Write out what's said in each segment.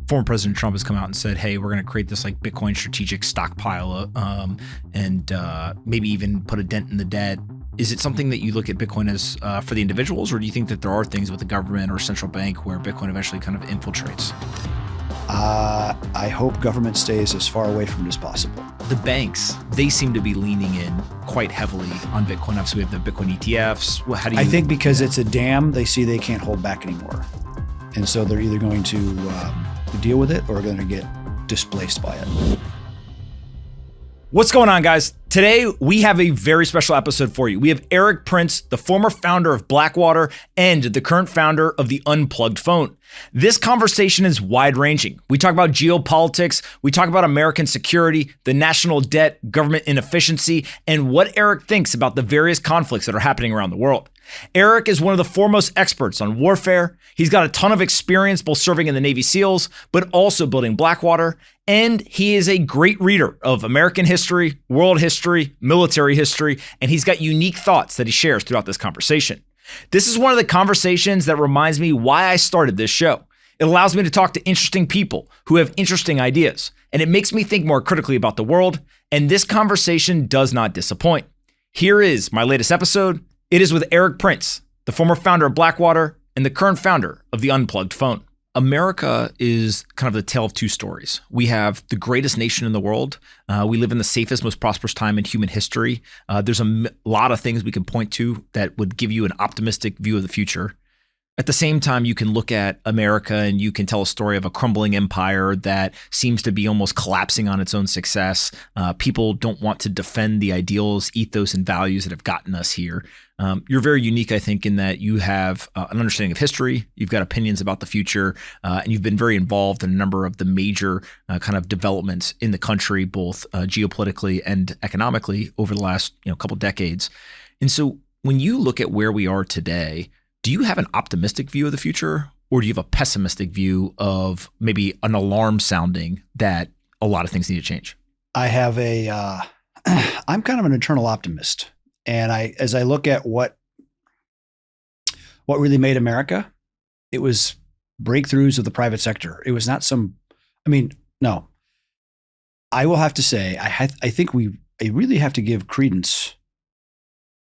former President Trump has come out and said, hey, we're going to create this like Bitcoin strategic stockpile and maybe even put a dent in the debt. Is it something that you look at Bitcoin as for the individuals, or do you think that there are things with the government or central bank where Bitcoin eventually kind of infiltrates? I hope government stays as far away from it as possible. The banks, they seem to be leaning in quite heavily on Bitcoin. Obviously, we have the Bitcoin ETFs. How do you? I think because it's a dam, they see they can't hold back anymore. And so they're either going to deal with it or going to get displaced by it. What's going on, guys? Today, we have a very special episode for you. We have Erik Prince, the former founder of Blackwater and the current founder of the Unplugged Phone. This conversation is wide-ranging. We talk about geopolitics, we talk about American security, the national debt, government inefficiency, and what Erik thinks about the various conflicts that are happening around the world. Erik is one of the foremost experts on warfare. He's got a ton of experience both serving in the Navy SEALs, but also building Blackwater. And he is a great reader of American history, world history, military history, and he's got unique thoughts that he shares throughout this conversation. This is one of the conversations that reminds me why I started this show. It allows me to talk to interesting people who have interesting ideas, and it makes me think more critically about the world, and this conversation does not disappoint. Here is my latest episode. It is with Erik Prince, the former founder of Blackwater and the current founder of the Unplugged Phone. America is kind of the tale of two stories. We have the greatest nation in the world. We live in the safest, most prosperous time in human history. There's a lot of things we can point to that would give you an optimistic view of the future. At the same time, you can look at America and you can tell a story of a crumbling empire that seems to be almost collapsing on its own success. People don't want to defend the ideals, ethos, and values that have gotten us here. You're very unique, I think, in that you have an understanding of history, you've got opinions about the future, and you've been very involved in a number of the major kind of developments in the country, both geopolitically and economically over the last couple decades. And so when you look at where we are today, do you have an optimistic view of the future, or do you have a pessimistic view of maybe an alarm sounding that a lot of things need to change? I have I'm kind of an eternal optimist. And as I look at what really made America, it was breakthroughs of the private sector. It was not no. I will have to say, I think I really have to give credence,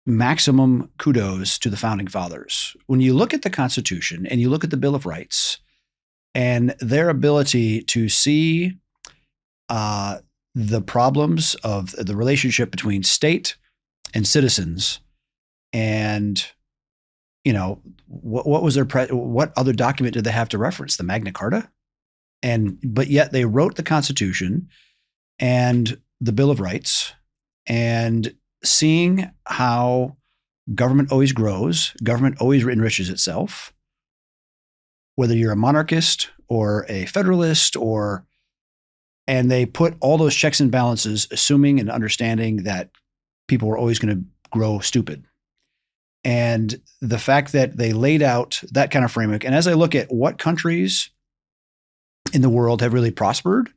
maximum kudos to the founding fathers. When you look at the Constitution and you look at the Bill of Rights and their ability to see the problems of the relationship between state and citizens, and what was what other document did they have to reference? The Magna Carta, but yet they wrote the Constitution and the Bill of Rights, and seeing how government always grows, government always enriches itself, whether you're a monarchist or a federalist, and they put all those checks and balances, assuming and understanding that people were always going to grow stupid. And the fact that they laid out that kind of framework, and as I look at what countries in the world have really prospered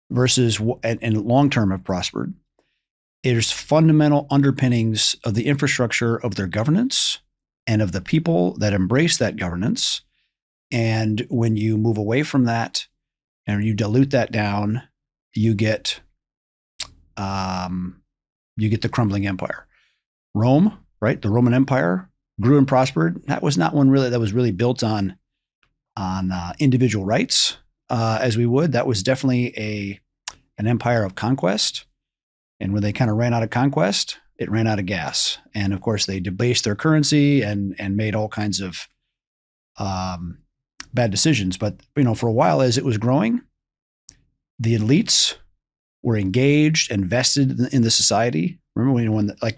versus and long-term have prospered, there's fundamental underpinnings of the infrastructure of their governance and of the people that embrace that governance. And when you move away from that and you dilute that down, you get the crumbling empire. Rome, right? The Roman Empire grew and prospered. That was not one really that was really built on individual rights, as we would. That was definitely an empire of conquest. And when they kind of ran out of conquest, it ran out of gas. And of course, they debased their currency and made all kinds of bad decisions. But for a while, as it was growing, the elites were engaged and vested in the society. Remember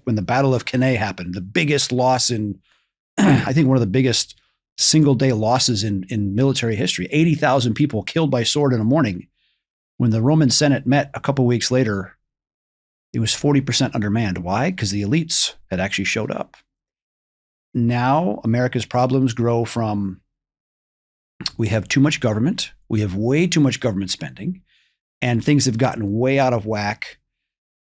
when the Battle of Cannae happened, the biggest loss in, I think one of the biggest single day losses in military history, 80,000 people killed by sword in a morning. When the Roman Senate met a couple weeks later, it was 40% undermanned. Why? Because the elites had actually showed up. Now America's problems grow from, we have too much government. We have way too much government spending, and things have gotten way out of whack.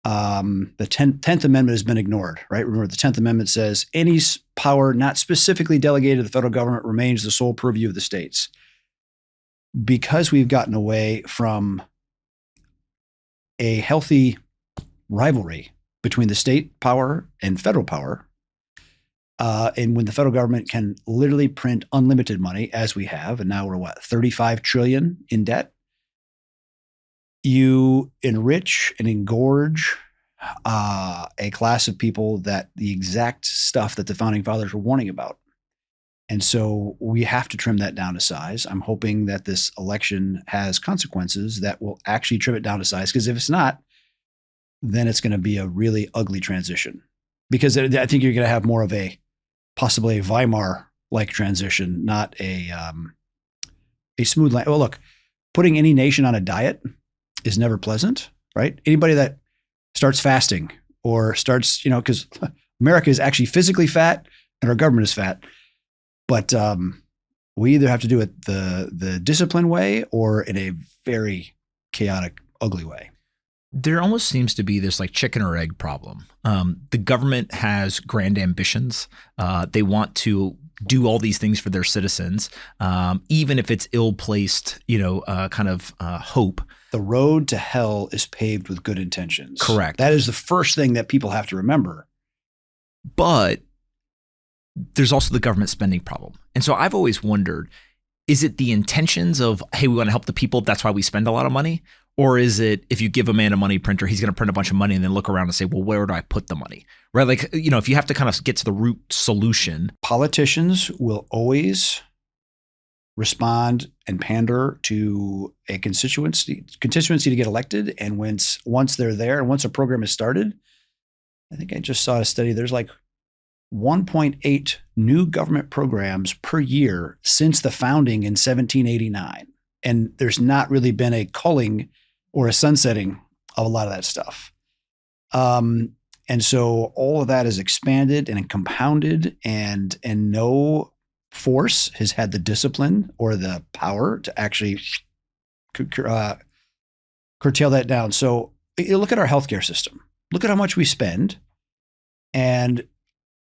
The 10th Amendment has been ignored, right? Remember, the 10th Amendment says any power not specifically delegated to the federal government remains the sole purview of the states. because we've gotten away from a healthy rivalry between the state power and federal power, and when the federal government can literally print unlimited money, as we have, and now we're 35 trillion in debt, you enrich and engorge a class of people that the exact stuff that the founding fathers were warning about. And so we have to trim that down to size. I'm hoping that this election has consequences that will actually trim it down to size, because if it's not, then it's going to be a really ugly transition. Because I think you're going to have more of possibly a Weimar-like transition, not a smooth line. Well, look, putting any nation on a diet is never pleasant, right? Anybody that starts fasting or starts, because America is actually physically fat and our government is fat. But we either have to do it the disciplined way or in a very chaotic, ugly way. There almost seems to be this like chicken or egg problem. The government has grand ambitions. They want to do all these things for their citizens, even if it's ill-placed, hope. The road to hell is paved with good intentions. Correct. That is the first thing that people have to remember. But there's also the government spending problem. And so I've always wondered, is it the intentions of, hey, we want to help the people, that's why we spend a lot of money? Or is it, if you give a man a money printer, he's going to print a bunch of money and then look around and say, well, where do I put the money? Right? Like, if you have to kind of get to the root solution. Politicians will always respond and pander to a constituency to get elected. And once they're there and once a program is started, I think I just saw a study, there's like 1.8 new government programs per year since the founding in 1789. And there's not really been a culling or a sunsetting of a lot of that stuff. And so all of that is expanded and compounded, and no force has had the discipline or the power to actually curtail that down. So you look at our healthcare system, look at how much we spend, and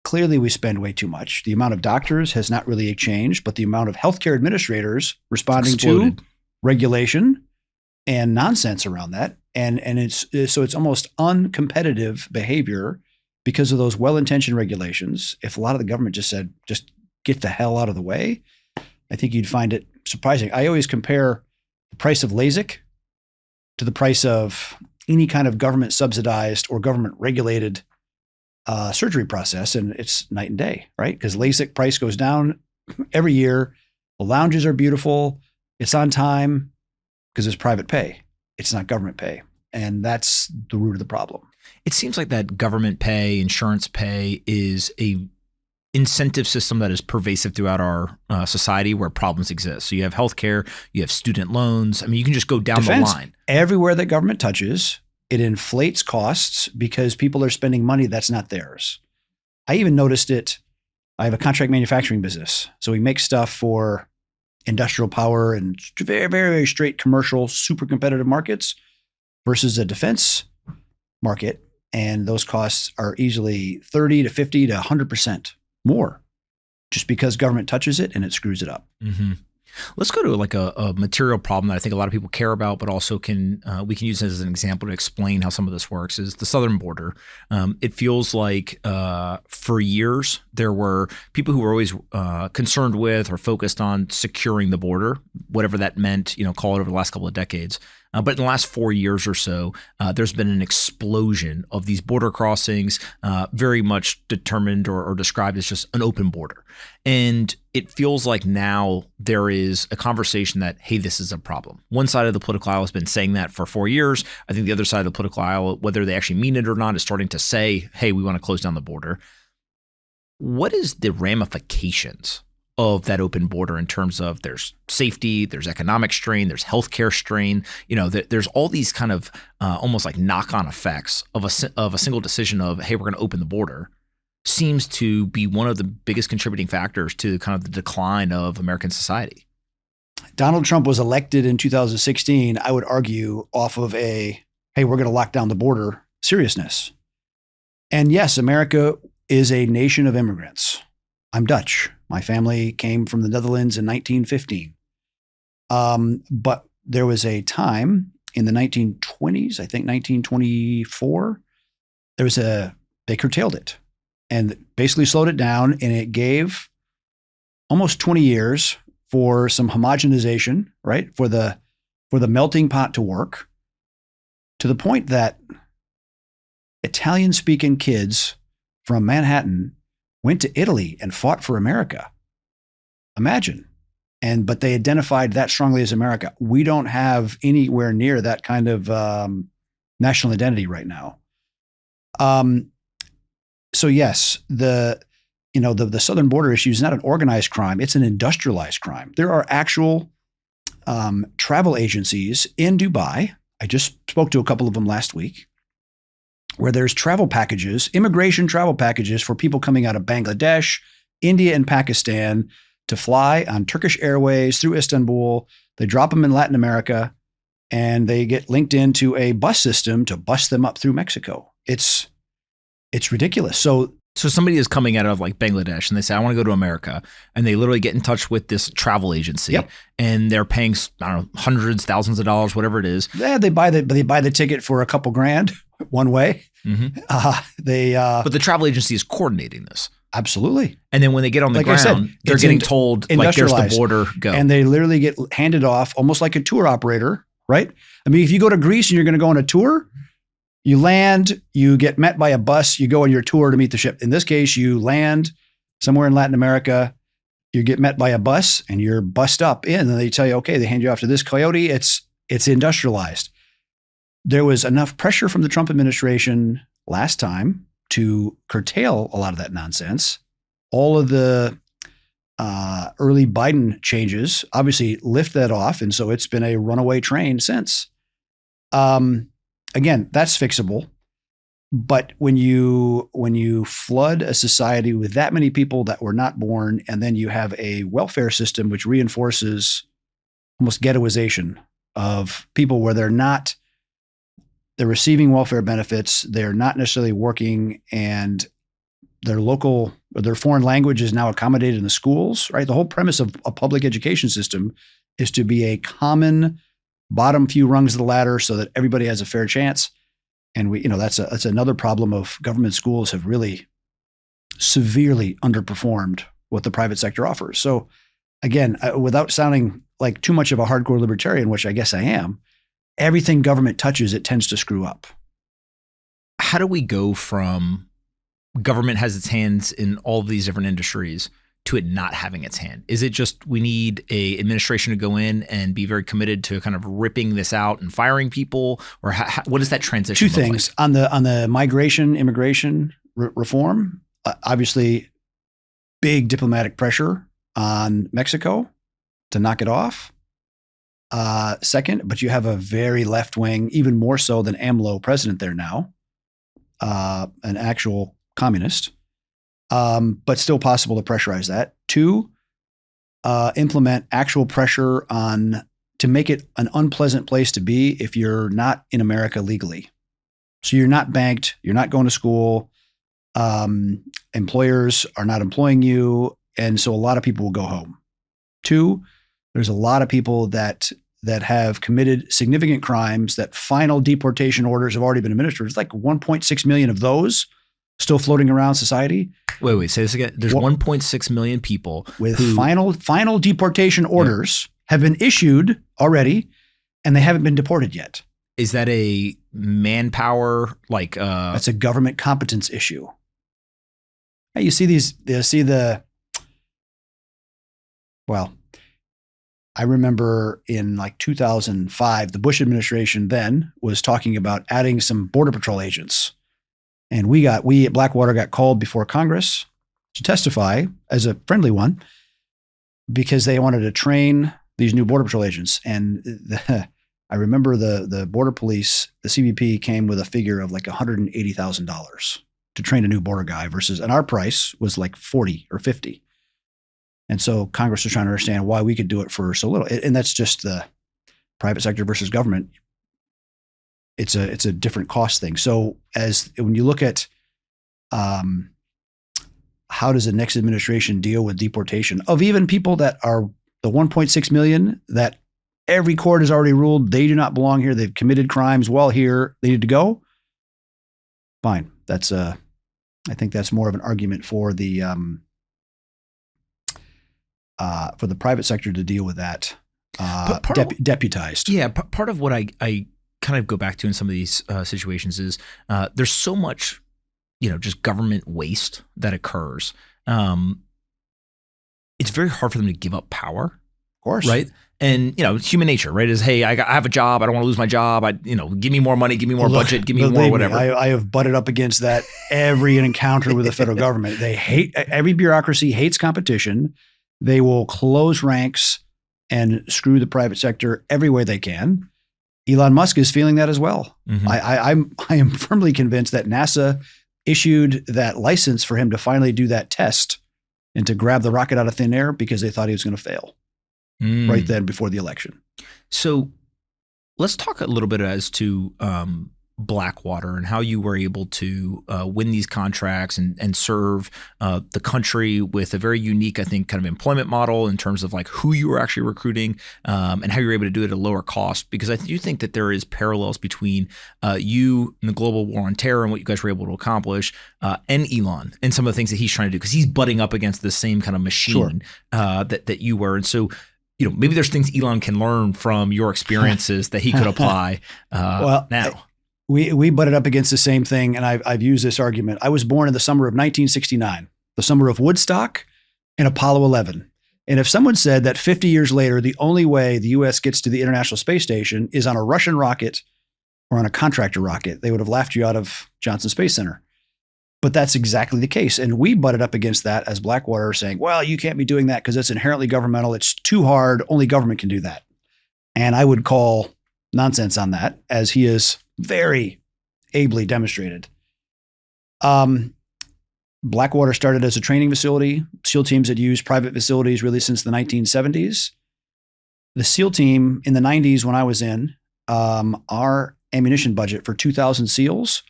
clearly we spend way too much. The amount of doctors has not really changed, but the amount of healthcare administrators responding to regulation and nonsense around that. And it's almost uncompetitive behavior because of those well-intentioned regulations. If a lot of the government just said, just get the hell out of the way, I think you'd find it surprising. I always compare the price of LASIK to the price of any kind of government subsidized or government regulated surgery process, and it's night and day, right? Because LASIK price goes down every year. The lounges are beautiful. It's on time because it's private pay. It's not government pay. And that's the root of the problem. It seems like that government pay, insurance pay is a incentive system that is pervasive throughout our society where problems exist. So you have healthcare, you have student loans. I mean, you can just go down Defense. The line. Everywhere that government touches, it inflates costs because people are spending money that's not theirs. I even noticed it. I have a contract manufacturing business. So we make stuff for industrial power and very, very, very straight commercial, super competitive markets versus a defense market. And those costs are easily 30 to 50 to 100% more just because government touches it and it screws it up. Mm-hmm. Let's go to like a material problem that I think a lot of people care about, but also we can use it as an example to explain how some of this works, is the southern border. It feels like for years there were people who were always concerned with or focused on securing the border, whatever that meant, call it over the last couple of decades. But in the last 4 years or so, there's been an explosion of these border crossings, very much determined or described as just an open border. And it feels like now there is a conversation that, hey, this is a problem. One side of the political aisle has been saying that for 4 years. I think the other side of the political aisle, whether they actually mean it or not, is starting to say, hey, we want to close down the border. What is the ramifications of that open border in terms of there's safety, there's economic strain, there's healthcare strain, there's all these kind of almost like knock-on effects of a single decision of, hey, we're going to open the border, seems to be one of the biggest contributing factors to kind of the decline of American society. Donald Trump was elected in 2016, I would argue, off of hey, we're going to lock down the border seriousness. And yes, America is a nation of immigrants. I'm Dutch. My family came from the Netherlands in 1915. But there was a time in the 1920s, I think 1924, they curtailed it and basically slowed it down, and it gave almost 20 years for some homogenization, right? For the melting pot to work, to the point that Italian-speaking kids from Manhattan went to Italy and fought for America. Imagine. But they identified that strongly as America. We don't have anywhere near that kind of national identity right now. So yes, the southern border issue is not an organized crime; it's an industrialized crime. There are actual travel agencies in Dubai. I just spoke to a couple of them last week, where there's travel packages, immigration travel packages for people coming out of Bangladesh, India, and Pakistan to fly on Turkish Airways through Istanbul. They drop them in Latin America, and they get linked into a bus system to bus them up through Mexico. It's ridiculous. So somebody is coming out of like Bangladesh and they say, I want to go to America. And they literally get in touch with this travel agency. Yep. And they're paying, I don't know, hundreds, thousands of dollars, whatever it is. Yeah, they buy the ticket for a couple grand one way. Mm-hmm. But the travel agency is coordinating this. Absolutely. And then when they get on the ground, they're getting told like there's the border, go. And they literally get handed off almost like a tour operator, right? I mean, if you go to Greece and you're going to go on a tour, you land, you get met by a bus, you go on your tour to meet the ship. In this case, you land somewhere in Latin America, you get met by a bus and you're bussed up in, and they tell you, okay, they hand you off to this coyote. It's industrialized. There was enough pressure from the Trump administration last time to curtail a lot of that nonsense. All of the early Biden changes obviously lift that off, and so it's been a runaway train since. Again, that's fixable. But when you flood a society with that many people that were not born, and then you have a welfare system which reinforces almost ghettoization of people where they're receiving welfare benefits, they're not necessarily working, and their foreign language is now accommodated in the schools, right? The whole premise of a public education system is to be a common bottom few rungs of the ladder so that everybody has a fair chance. And that's another problem of government schools have really severely underperformed what the private sector offers. So again, without sounding like too much of a hardcore libertarian, which I guess I am, everything government touches, it tends to screw up. How do we go from government has its hands in all of these different industries to it not having its hand? Is it just we need a administration to go in and be very committed to kind of ripping this out and firing people, or what does that transition look like? Two things on the migration immigration reform. Obviously, big diplomatic pressure on Mexico to knock it off. Second, but you have a very left wing, even more so than AMLO president there now, an actual communist. But still possible to pressurize that. Two, implement actual pressure to make it an unpleasant place to be if you're not in America legally. So you're not banked, you're not going to school, employers are not employing you, and so a lot of people will go home. Two, there's a lot of people that have committed significant crimes that final deportation orders have already been administered. It's like 1.6 million of those still floating around society. Wait, say this again. There's 1.6 million people with final deportation orders have been issued already, and they haven't been deported yet. Is that a manpower That's a government competence issue. Hey, you see I remember in like 2005, the Bush administration then was talking about adding some Border Patrol agents. And we at Blackwater got called before Congress to testify as a friendly one because they wanted to train these new Border Patrol agents. And I remember the Border Police, the CBP came with a figure of like $180,000 to train a new border guy and our price was like 40 or 50. And so Congress was trying to understand why we could do it for so little. And that's just the private sector versus government. It's a different cost thing. So when you look at how does the next administration deal with deportation of even people that are the 1.6 million that every court has already ruled they do not belong here. They've committed crimes while here. They need to go. Fine. That's I think that's more of an argument for the private sector to deal with that. Deputized. Yeah, part of what I kind of go back to in some of these situations is there's so much, just government waste that occurs. It's very hard for them to give up power. Of course. Right. And, human nature, right, is, hey, I have a job. I don't want to lose my job. Give me more money, give me more budget, give me more whatever. I have butted up against that every encounter with the federal government. They hate, every bureaucracy hates competition. They will close ranks and screw the private sector every way they can. Elon Musk is feeling that as well. Mm-hmm. I am firmly convinced that NASA issued that license for him to finally do that test and to grab the rocket out of thin air because they thought he was going to fail right then before the election. So let's talk a little bit as to Blackwater and how you were able to win these contracts and serve the country with a very unique, I think, kind of employment model in terms of like who you were actually recruiting and how you were able to do it at a lower cost. Because I do think that there is parallels between you and the global war on terror and what you guys were able to accomplish and Elon and some of the things that he's trying to do because he's butting up against the same kind of machine that you were. And so, maybe there's things Elon can learn from your experiences that he could apply now. We butted up against the same thing, and I've used this argument. I was born in the summer of 1969, the summer of Woodstock and Apollo 11. And if someone said that 50 years later, the only way the U.S. gets to the International Space Station is on a Russian rocket or on a contractor rocket, they would have laughed you out of Johnson Space Center. But that's exactly the case. And we butted up against that as Blackwater, saying, well, you can't be doing that because it's inherently governmental. It's too hard. Only government can do that. And I would call nonsense on that, as he is very ably demonstrated. Blackwater started as a training facility. SEAL teams had used private facilities really since the 1970s. The SEAL team in the 90s, when I was in, our ammunition budget for 2,000 SEALs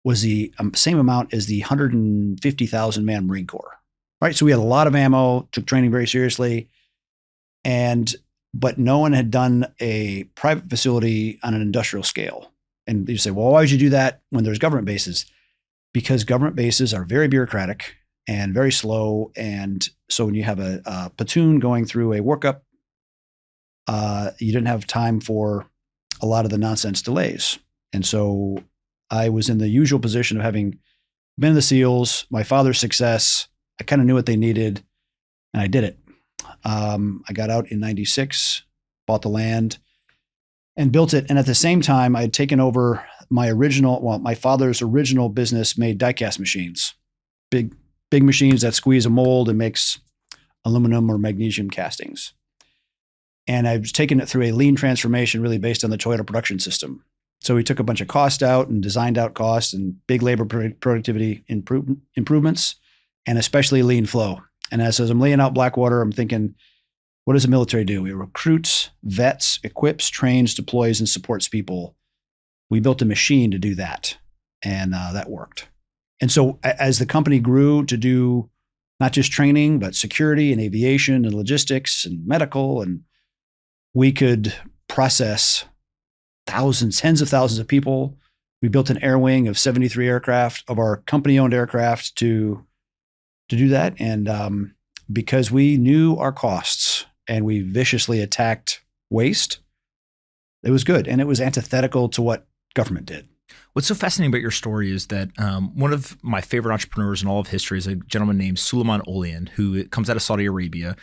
was the same amount as the 150,000 man Marine Corps. Right, so we had a lot of ammo, took training very seriously, but no one had done a private facility on an industrial scale. And you say, well, why would you do that when there's government bases? Because government bases are very bureaucratic and very slow. And so when you have a platoon going through a workup, you didn't have time for a lot of the nonsense delays. And so I was in the usual position of having been in the SEALs, my father's success. I kind of knew what they needed, and I did it. I got out in 96, bought the land, and built it. And at the same time, I had taken over my father's original business made die-cast machines, big machines that squeeze a mold and makes aluminum or magnesium castings. And I was taking it through a lean transformation really based on the Toyota production system. So we took a bunch of cost out and designed out costs and big labor productivity improvements, and especially lean flow. And as I'm laying out Blackwater, I'm thinking, what does the military do? It recruits, vets, equips, trains, deploys, and supports people. We built a machine to do that, and that worked. And so as the company grew to do not just training, but security and aviation and logistics and medical, and we could process thousands, tens of thousands of people. We built an air wing of 73 aircraft of our company-owned aircraft to do that. And because we knew our costs and we viciously attacked waste, it was good. And it was antithetical to what government did. What's so fascinating about your story is that one of my favorite entrepreneurs in all of history is a gentleman named Suleiman Olian, who comes out of Saudi Arabia.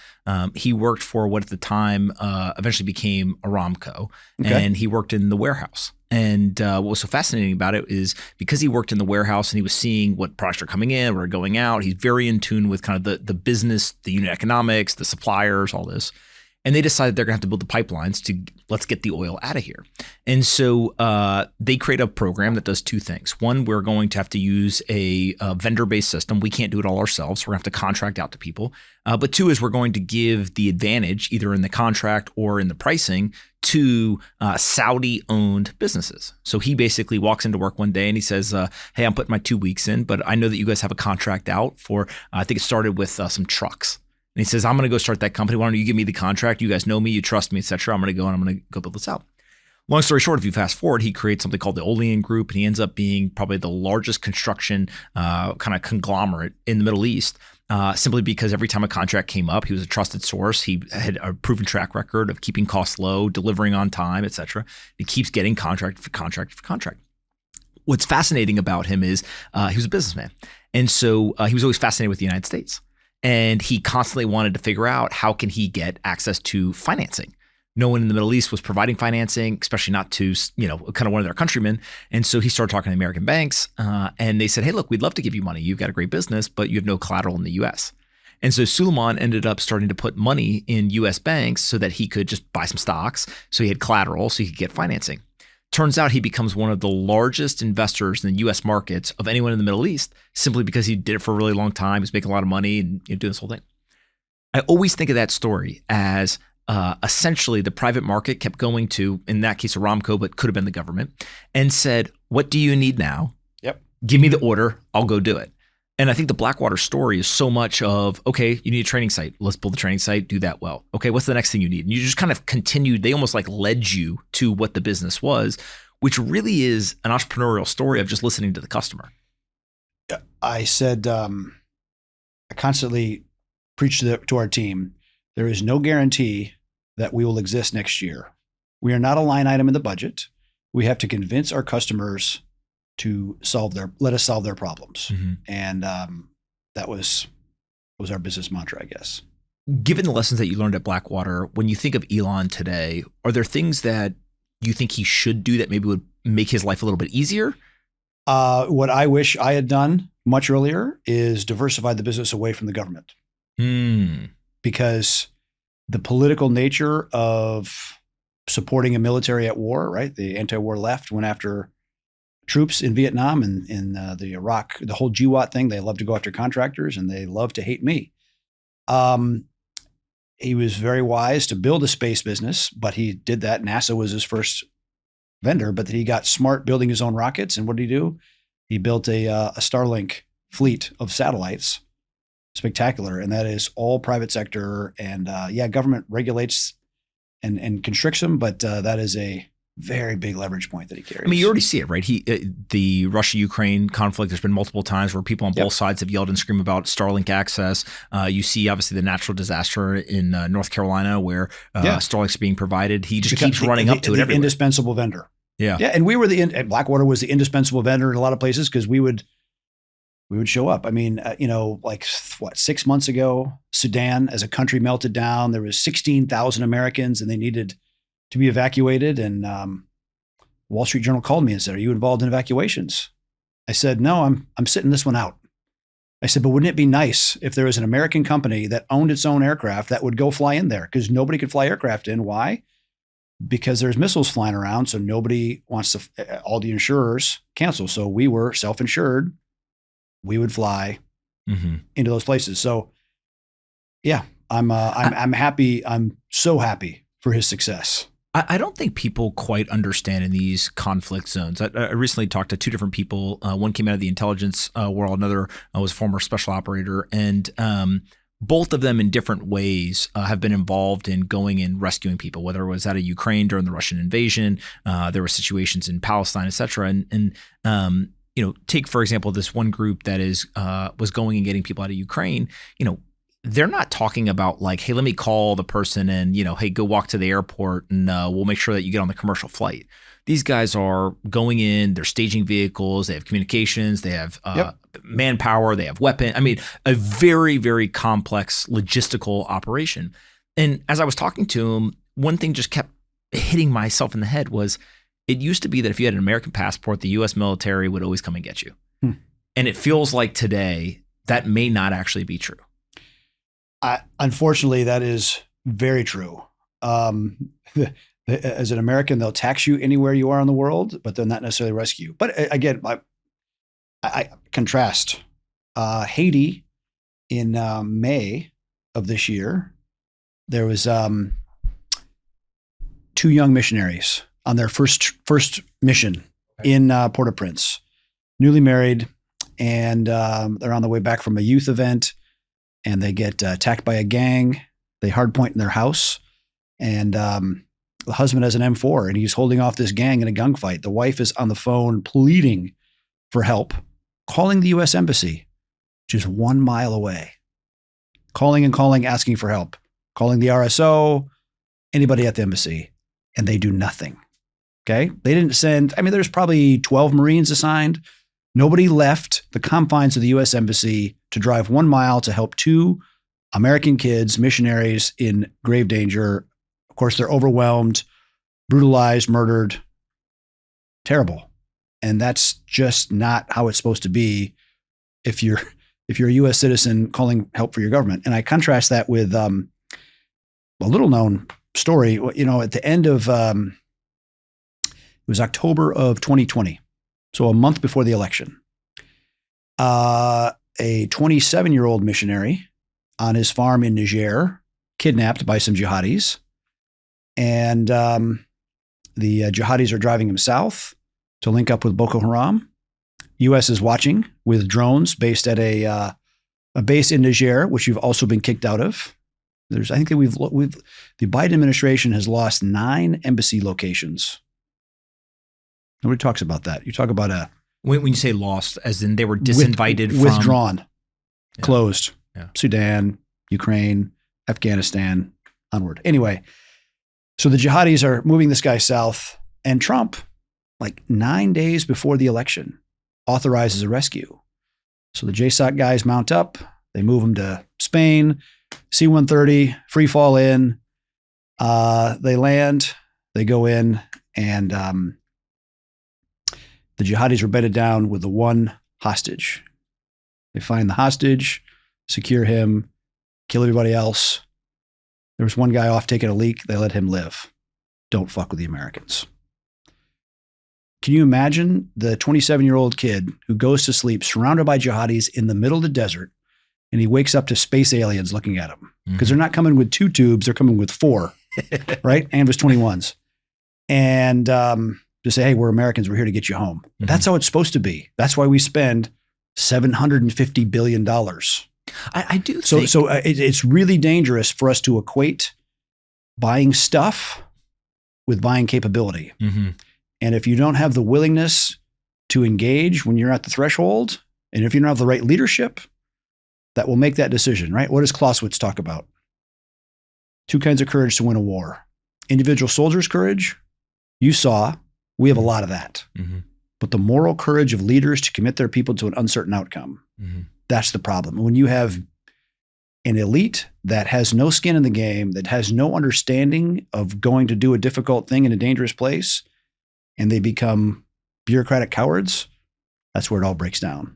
He worked for what at the time eventually became Aramco, and he worked in the warehouse. And what was so fascinating about it is because he worked in the warehouse and he was seeing what products are coming in or going out, he's very in tune with kind of the business, the unit economics, the suppliers, all this. And they decided they're going to have to build the pipelines to let's get the oil out of here. And so they create a program that does two things. One, we're going to have to use a vendor-based system. We can't do it all ourselves. We're going to have to contract out to people. But two is we're going to give the advantage either in the contract or in the pricing to Saudi-owned businesses. So he basically walks into work one day and he says, hey, I'm putting my 2 weeks in, but I know that you guys have a contract out for, I think it started with some trucks. And he says, I'm going to go start that company. Why don't you give me the contract? You guys know me, you trust me, et cetera. I'm going to go and I'm going to go build this out. Long story short, if you fast forward, he creates something called the Olean Group, and he ends up being probably the largest construction kind of conglomerate in the Middle East, simply because every time a contract came up, he was a trusted source. He had a proven track record of keeping costs low, delivering on time, et cetera. He keeps getting contract for contract for contract. What's fascinating about him is he was a businessman. And so he was always fascinated with the United States. And he constantly wanted to figure out how can he get access to financing. No one in the Middle East was providing financing, especially not to, kind of one of their countrymen. And so he started talking to American banks and they said, hey, look, we'd love to give you money. You've got a great business, but you have no collateral in the US. And so Suleiman ended up starting to put money in US banks so that he could just buy some stocks. So he had collateral so he could get financing. Turns out he becomes one of the largest investors in the US markets of anyone in the Middle East, simply because he did it for a really long time. He was making a lot of money and doing this whole thing. I always think of that story as essentially the private market kept going to, in that case, Aramco, but could have been the government, and said, what do you need now? Yep. Give me the order. I'll go do it. And I think the Blackwater story is so much of, okay, you need a training site. Let's build a training site, do that well. Okay, what's the next thing you need? And you just kind of continued. They almost like led you to what the business was, which really is an entrepreneurial story of just listening to the customer. I said, I constantly preach to our team, there is no guarantee that we will exist next year. We are not a line item in the budget. We have to convince our customers to let us solve their problems. Mm-hmm. And that was our business mantra, I guess. Given the lessons that you learned at Blackwater, when you think of Elon today, are there things that you think he should do that maybe would make his life a little bit easier? What I wish I had done much earlier is diversify the business away from the government. Because the political nature of supporting a military at war, right? The anti-war left went after troops in Vietnam and in the Iraq, the whole GWAT thing. They love to go after contractors and they love to hate me. He was very wise to build a space business, but he did that. NASA was his first vendor, but he got smart building his own rockets. And what did he do? He built a Starlink fleet of satellites. Spectacular. And that is all private sector. And government regulates and constricts them, but that is a very big leverage point that he carries. I mean, you already see it, right? The Russia-Ukraine conflict, there's been multiple times where people on both sides have yelled and screamed about Starlink access. You see, obviously, the natural disaster in North Carolina where Starlink's being provided. He just keeps running up to it everywhere. Indispensable vendor. Yeah. And we were Blackwater was the indispensable vendor in a lot of places because we would show up. I mean, 6 months ago, Sudan as a country melted down. There was 16,000 Americans and they needed to be evacuated. And Wall Street Journal called me and said, are you involved in evacuations? I said, no, I'm sitting this one out. I said, but wouldn't it be nice if there was an American company that owned its own aircraft that would go fly in there? Because nobody could fly aircraft in. Why? Because there's missiles flying around. So nobody wants to, all the insurers cancel. So we were self-insured. We would fly into those places. So yeah, I'm happy. I'm so happy for his success. I don't think people quite understand in these conflict zones. I recently talked to two different people. One came out of the intelligence world. Another was a former special operator. And both of them in different ways have been involved in going and rescuing people, whether it was out of Ukraine during the Russian invasion. There were situations in Palestine, et cetera. Take, for example, this one group that was going and getting people out of Ukraine. They're not talking about like, hey, let me call the person and, hey, go walk to the airport and we'll make sure that you get on the commercial flight. These guys are going in, they're staging vehicles, they have communications, they have manpower, they have weapons. I mean, a very, very complex logistical operation. And as I was talking to him, one thing just kept hitting myself in the head was it used to be that if you had an American passport, the U.S. military would always come and get you. And it feels like today that may not actually be true. Unfortunately, that is very true. As an American, they'll tax you anywhere you are in the world, but they'll not necessarily rescue you. But again, I contrast Haiti in May of this year. There was 2 young missionaries on their first mission in Port-au-Prince, newly married, and they're on the way back from a youth event. and they get attacked by a gang. They hardpoint in their house, and the husband has an M4, and he's holding off this gang in a gunfight. The wife is on the phone pleading for help, calling the U.S. Embassy, just 1 mile away. Calling and calling, asking for help. Calling the RSO, anybody at the embassy, and they do nothing. Okay? They didn't send, there's probably 12 Marines assigned. Nobody left the confines of the U.S. Embassy to drive 1 mile to help 2 American kids, missionaries in grave danger. Of course, they're overwhelmed, brutalized, murdered. Terrible. And that's just not how it's supposed to be if you're a U.S. citizen calling help for your government. And I contrast that with a little known story. At the end of, it was October of 2020. So a month before the election, a 27-year-old missionary on his farm in Niger, kidnapped by some jihadis. And the jihadis are driving him south to link up with Boko Haram. U.S. is watching with drones based at a base in Niger, which you've also been kicked out of. I think that the Biden administration has lost 9 embassy locations. Nobody talks about that. You talk about when you say lost, as in they were disinvited, withdrawn, closed. Yeah. Sudan, Ukraine, Afghanistan, onward. Anyway, so the jihadis are moving this guy south, and Trump, like 9 days before the election, authorizes a rescue. So the JSOC guys mount up, they move him to Spain, C-130, free fall in. They land, they go in, and the jihadis are bedded down with the one hostage. They find the hostage, secure him, kill everybody else. There was one guy off taking a leak. They let him live. Don't fuck with the Americans. Can you imagine the 27-year-old kid who goes to sleep surrounded by jihadis in the middle of the desert, and he wakes up to space aliens looking at him? Because they're not coming with 2 tubes, they're coming with 4, right? Canvas 21s. And to say, hey, we're Americans, we're here to get you home. Mm-hmm. That's how it's supposed to be. That's why we spend $750 billion. I do so think. So it's really dangerous for us to equate buying stuff with buying capability. Mm-hmm. And if you don't have the willingness to engage when you're at the threshold, and if you don't have the right leadership, that will make that decision, right? What does Clausewitz talk about? 2 kinds of courage to win a war. Individual soldiers' courage, you saw, we have a lot of that. Mm-hmm. But the moral courage of leaders to commit their people to an uncertain outcome, that's the problem. When you have an elite that has no skin in the game, that has no understanding of going to do a difficult thing in a dangerous place, and they become bureaucratic cowards, that's where it all breaks down.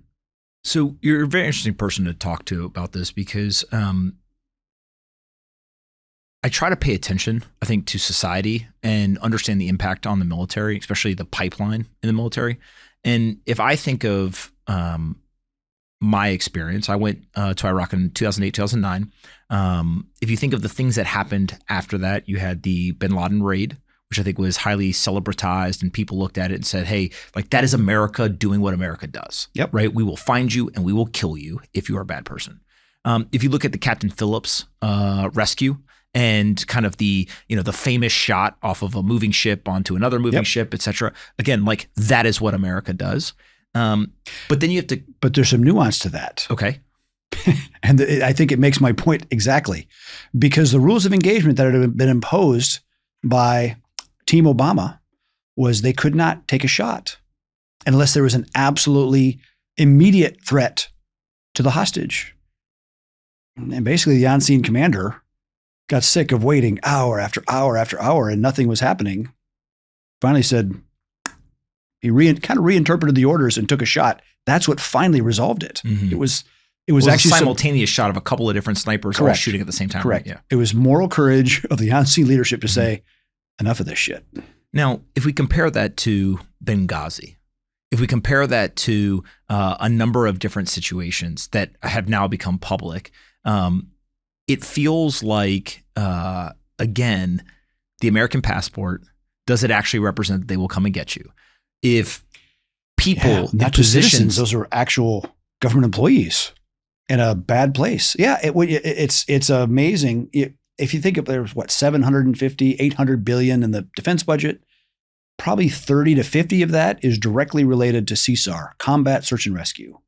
So you're a very interesting person to talk to about this because I try to pay attention, I think, to society and understand the impact on the military, especially the pipeline in the military. And if I think of my experience, I went to Iraq in 2008, 2009. If you think of the things that happened after that, you had the bin Laden raid, which I think was highly celebratized, and people looked at it and said, hey, like that is America doing what America does. Yep. Right? We will find you and we will kill you if you are a bad person. If you look at the Captain Phillips rescue and kind of the famous shot off of a moving ship onto another moving ship, et cetera, again, like that is what America does. But then you have to. But there's some nuance to that. Okay. And I think it makes my point exactly, because the rules of engagement that had been imposed by Team Obama was they could not take a shot unless there was an absolutely immediate threat to the hostage. And basically the on-scene commander got sick of waiting hour after hour after hour and nothing was happening. Finally said, he kind of reinterpreted the orders and took a shot. That's what finally resolved it. Mm-hmm. It was actually a simultaneous shot of a couple of different snipers all shooting at the same time. Correct. Right? Yeah. It was moral courage of the on-scene leadership to say, enough of this shit. Now, if we compare that to Benghazi, if we compare that to a number of different situations that have now become public, it feels like, again, the American passport, does it actually represent that they will come and get you? If people, not just citizens, those are actual government employees. in a bad place. Yeah, it's amazing. If you think of there's 750, 800 billion in the defense budget, probably 30 to 50 of that is directly related to CSAR, combat search and rescue.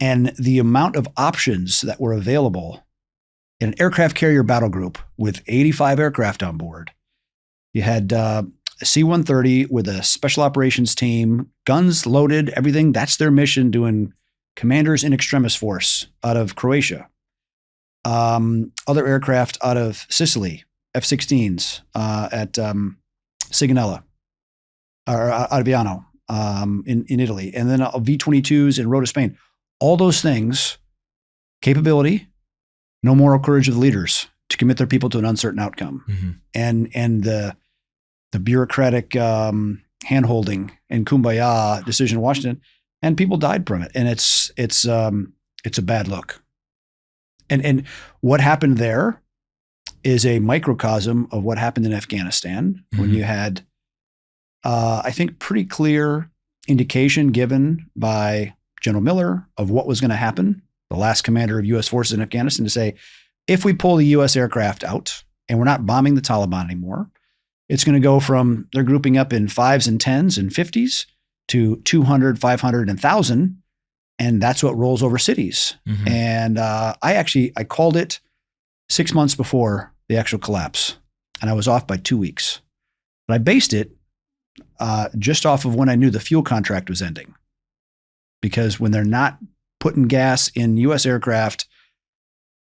And the amount of options that were available in an aircraft carrier battle group with 85 aircraft on board. You had a C-130 with a special operations team, guns loaded, everything. That's their mission, doing commanders in extremis force out of Croatia. Other aircraft out of Sicily, F-16s at Sigonella, or out of Viano in Italy, and then V-22s in Rota, Spain. All those things, capability, no moral courage of the leaders to commit their people to an uncertain outcome, and the bureaucratic handholding and kumbaya decision in Washington, and people died from it, and it's a bad look. And what happened there is a microcosm of what happened in Afghanistan when you had, I think, pretty clear indication given by General Miller of what was going to happen, the last commander of U.S. forces in Afghanistan, to say, if we pull the U.S. aircraft out and we're not bombing the Taliban anymore, it's going to go from they're grouping up in 5s and 10s and 50s to 200, 500, and 1,000. And that's what rolls over cities. And I called it 6 months before the actual collapse, and I was off by 2 weeks. But I based it just off of when I knew the fuel contract was ending. Because when they're not putting gas in U.S. aircraft,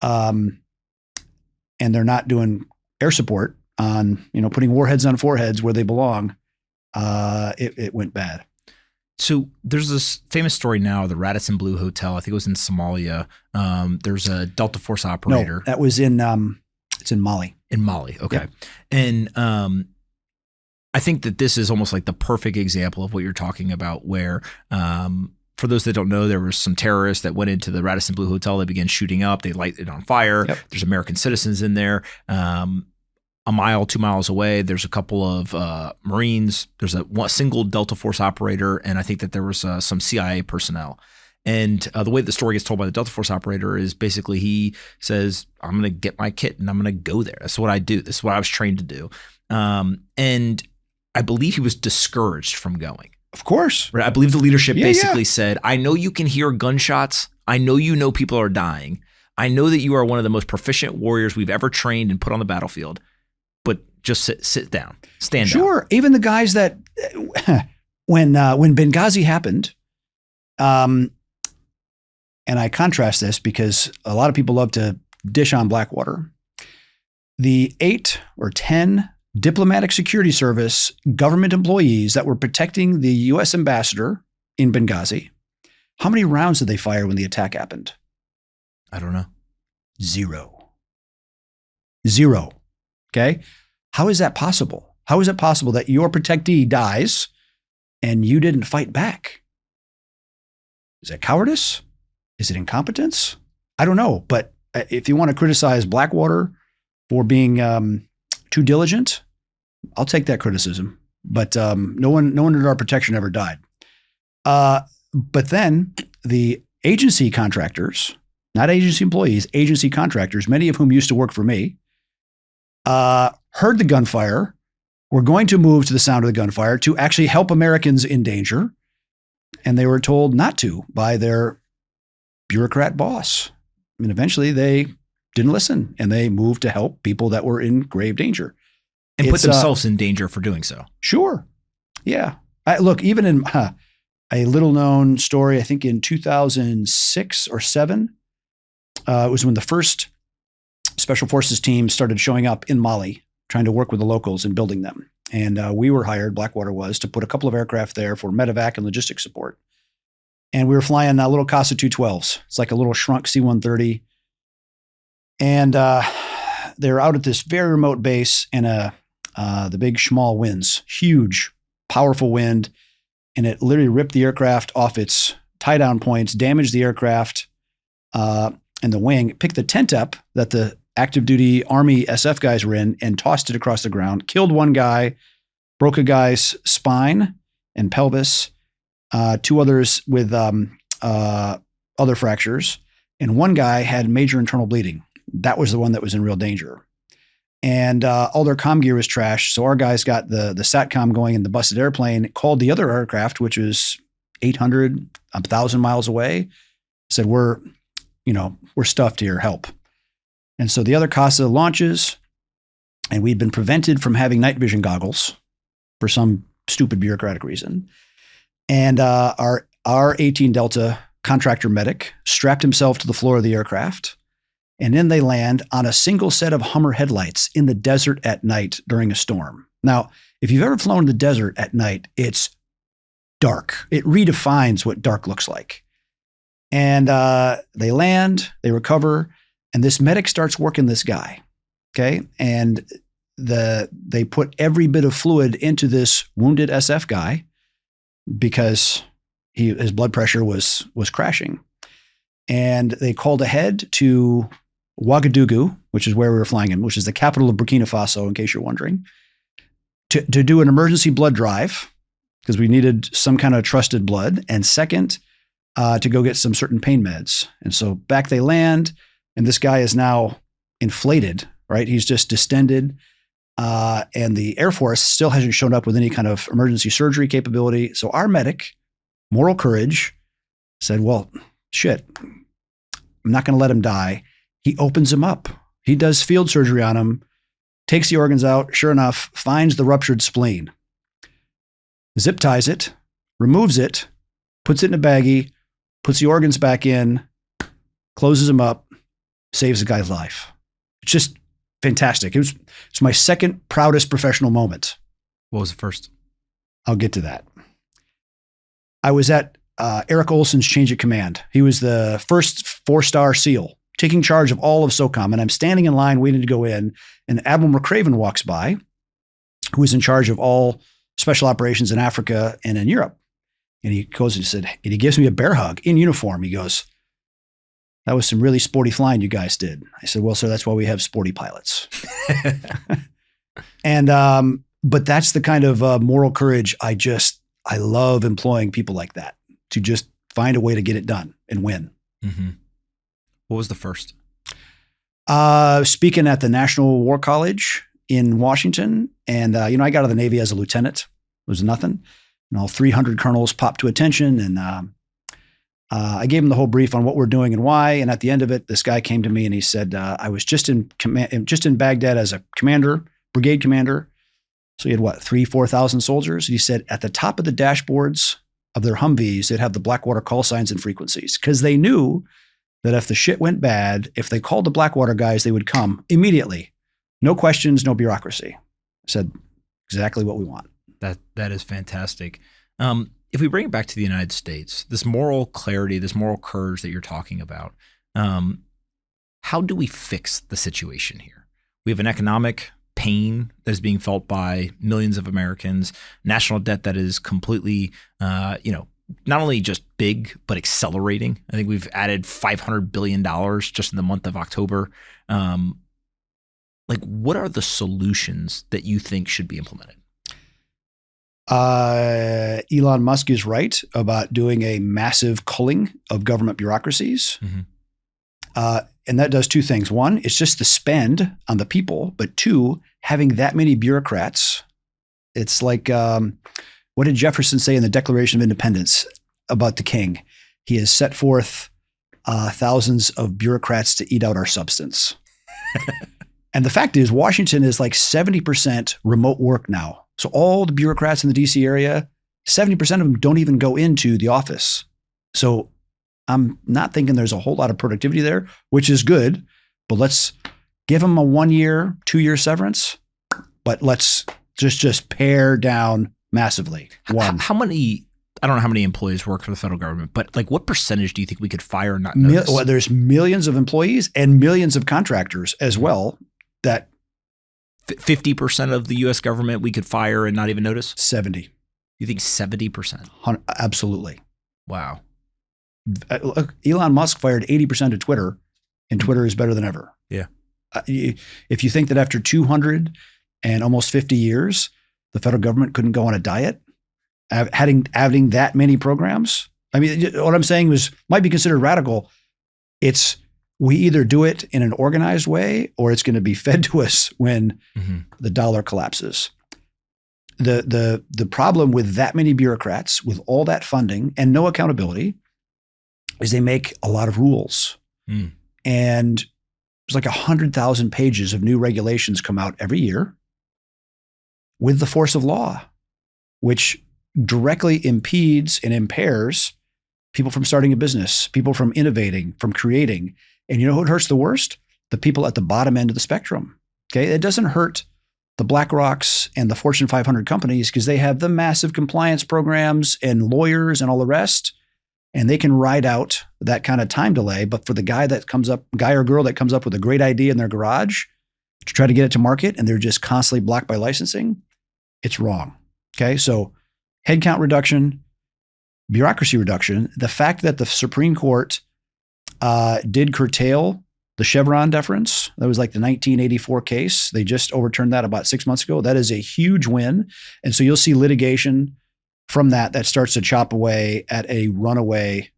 and they're not doing air support on, putting warheads on foreheads where they belong, it went bad. So there's this famous story now, the Radisson Blu Hotel. I think it was in Somalia. There's a Delta Force operator. No, that was it's in Mali. In Mali, okay. Yeah. And I think that this is almost like the perfect example of what you're talking about, where for those that don't know, there were some terrorists that went into the Radisson Blu Hotel. They began shooting up. They light it on fire. Yep. There's American citizens in there. A mile, 2 miles away, there's a couple of Marines. There's a single Delta Force operator, and I think that there was some CIA personnel. And the way the story gets told by the Delta Force operator is basically he says, I'm going to get my kit and I'm going to go there. That's what I do. This is what I was trained to do. And I believe he was discouraged from going. Of course. Right? I believe the leadership basically said, I know you can hear gunshots. I know people are dying. I know that you are one of the most proficient warriors we've ever trained and put on the battlefield. But just sit down, stand down. Sure. Even the guys that when Benghazi happened, and I contrast this because a lot of people love to dish on Blackwater. The 8 or 10 diplomatic security service government employees that were protecting the U.S. ambassador in Benghazi, how many rounds did they fire when the attack happened? I don't know. Zero. Okay. How is that possible? How is it possible that your protectee dies and you didn't fight back? Is that cowardice? Is it incompetence? I don't know. But if you want to criticize Blackwater for being too diligent, I'll take that criticism. But no one under our protection ever died. But then the agency contractors, not agency employees, agency contractors, many of whom used to work for me, heard the gunfire, were going to move to the sound of the gunfire to actually help Americans in danger. And they were told not to by their bureaucrat boss. I mean, eventually they didn't listen and they moved to help people that were in grave danger. And put themselves in danger for doing so. Sure. Yeah. Look, even in a little known story, I think in 2006 or 7, it was when the first Special Forces team started showing up in Mali, trying to work with the locals and building them. And we were hired, Blackwater was, to put a couple of aircraft there for medevac and logistics support. And we were flying little Casa 212s. It's like a little shrunk C-130. And they were out at this very remote base in the big Schmal winds, huge, powerful wind. And it literally ripped the aircraft off its tie-down points, damaged the aircraft and the wing, picked the tent up that the active duty Army SF guys were in and tossed it across the ground, killed one guy, broke a guy's spine and pelvis, 2 others with other fractures, and one guy had major internal bleeding. That was the one that was in real danger. And all their comm gear was trashed. So our guys got the SATCOM going in the busted airplane, called the other aircraft, which was 800, 1,000 miles away, said, we're stuffed here, help. And so the other CASA launches, and we'd been prevented from having night vision goggles for some stupid bureaucratic reason. And our 18 Delta contractor medic strapped himself to the floor of the aircraft. And then they land on a single set of Hummer headlights in the desert at night during a storm. Now, if you've ever flown in the desert at night, it's dark. It redefines what dark looks like. And they land, they recover, and this medic starts working this guy. Okay. And they put every bit of fluid into this wounded SF guy because his blood pressure was crashing. And they called ahead to Ouagadougou, which is where we were flying in, which is the capital of Burkina Faso, in case you're wondering, to do an emergency blood drive because we needed some kind of trusted blood. And second, to go get some certain pain meds. And so back they land, and this guy is now inflated, right? He's just distended. And the Air Force still hasn't shown up with any kind of emergency surgery capability. So our medic, moral courage, said, well, shit, I'm not going to let him die. He opens him up. He does field surgery on him, takes the organs out, sure enough, finds the ruptured spleen, zip ties it, removes it, puts it in a baggie, puts the organs back in, closes him up, saves the guy's life. It's just fantastic. It's my second proudest professional moment. What was the first? I'll get to that. I was at Eric Olson's change of command. He was the first 4-star SEAL, taking charge of all of SOCOM. And I'm standing in line waiting to go in, and Admiral McCraven walks by, who was in charge of all special operations in Africa and in Europe. And he goes and he gives me a bear hug in uniform. He goes, that was some really sporty flying you guys did. I said, well, sir, that's why we have sporty pilots. And, but that's the kind of moral courage I love employing people like that to just find a way to get it done and win. Mm-hmm. What was the first? Speaking at the National War College in Washington. And, I got out of the Navy as a lieutenant. It was nothing. And all 300 colonels popped to attention. And I gave him the whole brief on what we're doing and why. And at the end of it, this guy came to me and he said, I was just in Baghdad as a commander, brigade commander. So he had 4,000 soldiers. And he said at the top of the dashboards of their Humvees, they'd have the Blackwater call signs and frequencies because they knew that if the shit went bad, if they called the Blackwater guys, they would come immediately. No questions, no bureaucracy. I said exactly what we want. That is fantastic. If we bring it back to the United States, this moral clarity, this moral courage that you're talking about, how do we fix the situation here? We have an economic pain that is being felt by millions of Americans, national debt that is completely, not only just big, but accelerating. I think we've added $500 billion just in the month of October. What are the solutions that you think should be implemented? Elon Musk is right about doing a massive culling of government bureaucracies. Mm-hmm. And that does two things. One, it's just the spend on the people. But two, having that many bureaucrats, it's like, what did Jefferson say in the Declaration of Independence about the king? He has set forth thousands of bureaucrats to eat out our substance. And the fact is, Washington is like 70% remote work now. So all the bureaucrats in the DC area, 70% of them don't even go into the office. So I'm not thinking there's a whole lot of productivity there, which is good, but let's give them a 1-year, 2-year severance, but let's just pare down massively. How many, I don't know how many employees work for the federal government, but what percentage do you think we could fire and not notice? Well, there's millions of employees and millions of contractors as well that 50% of the U.S. government we could fire and not even notice? 70. You think 70%? Absolutely. Wow. Look, Elon Musk fired 80% of Twitter, and Twitter is better than ever. Yeah. If you think that after 200 and almost 50 years, the federal government couldn't go on a diet, adding that many programs. I mean, what I'm saying might be considered radical. We either do it in an organized way or it's going to be fed to us when the dollar collapses. The problem with that many bureaucrats, with all that funding and no accountability, is they make a lot of rules. And there's like 100,000 pages of new regulations come out every year with the force of law, which directly impedes and impairs people from starting a business, people from innovating, from creating. And you know who it hurts the worst? The people at the bottom end of the spectrum. Okay. It doesn't hurt the BlackRocks and the Fortune 500 companies because they have the massive compliance programs and lawyers and all the rest. And they can ride out that kind of time delay. But for the guy or girl that comes up with a great idea in their garage to try to get it to market, and they're just constantly blocked by licensing, it's wrong. Okay. So headcount reduction, bureaucracy reduction, the fact that the Supreme Court did curtail the Chevron deference, that was like the 1984 case. They just overturned that about 6 months ago. That is a huge win. And so you'll see litigation from that starts to chop away at a runaway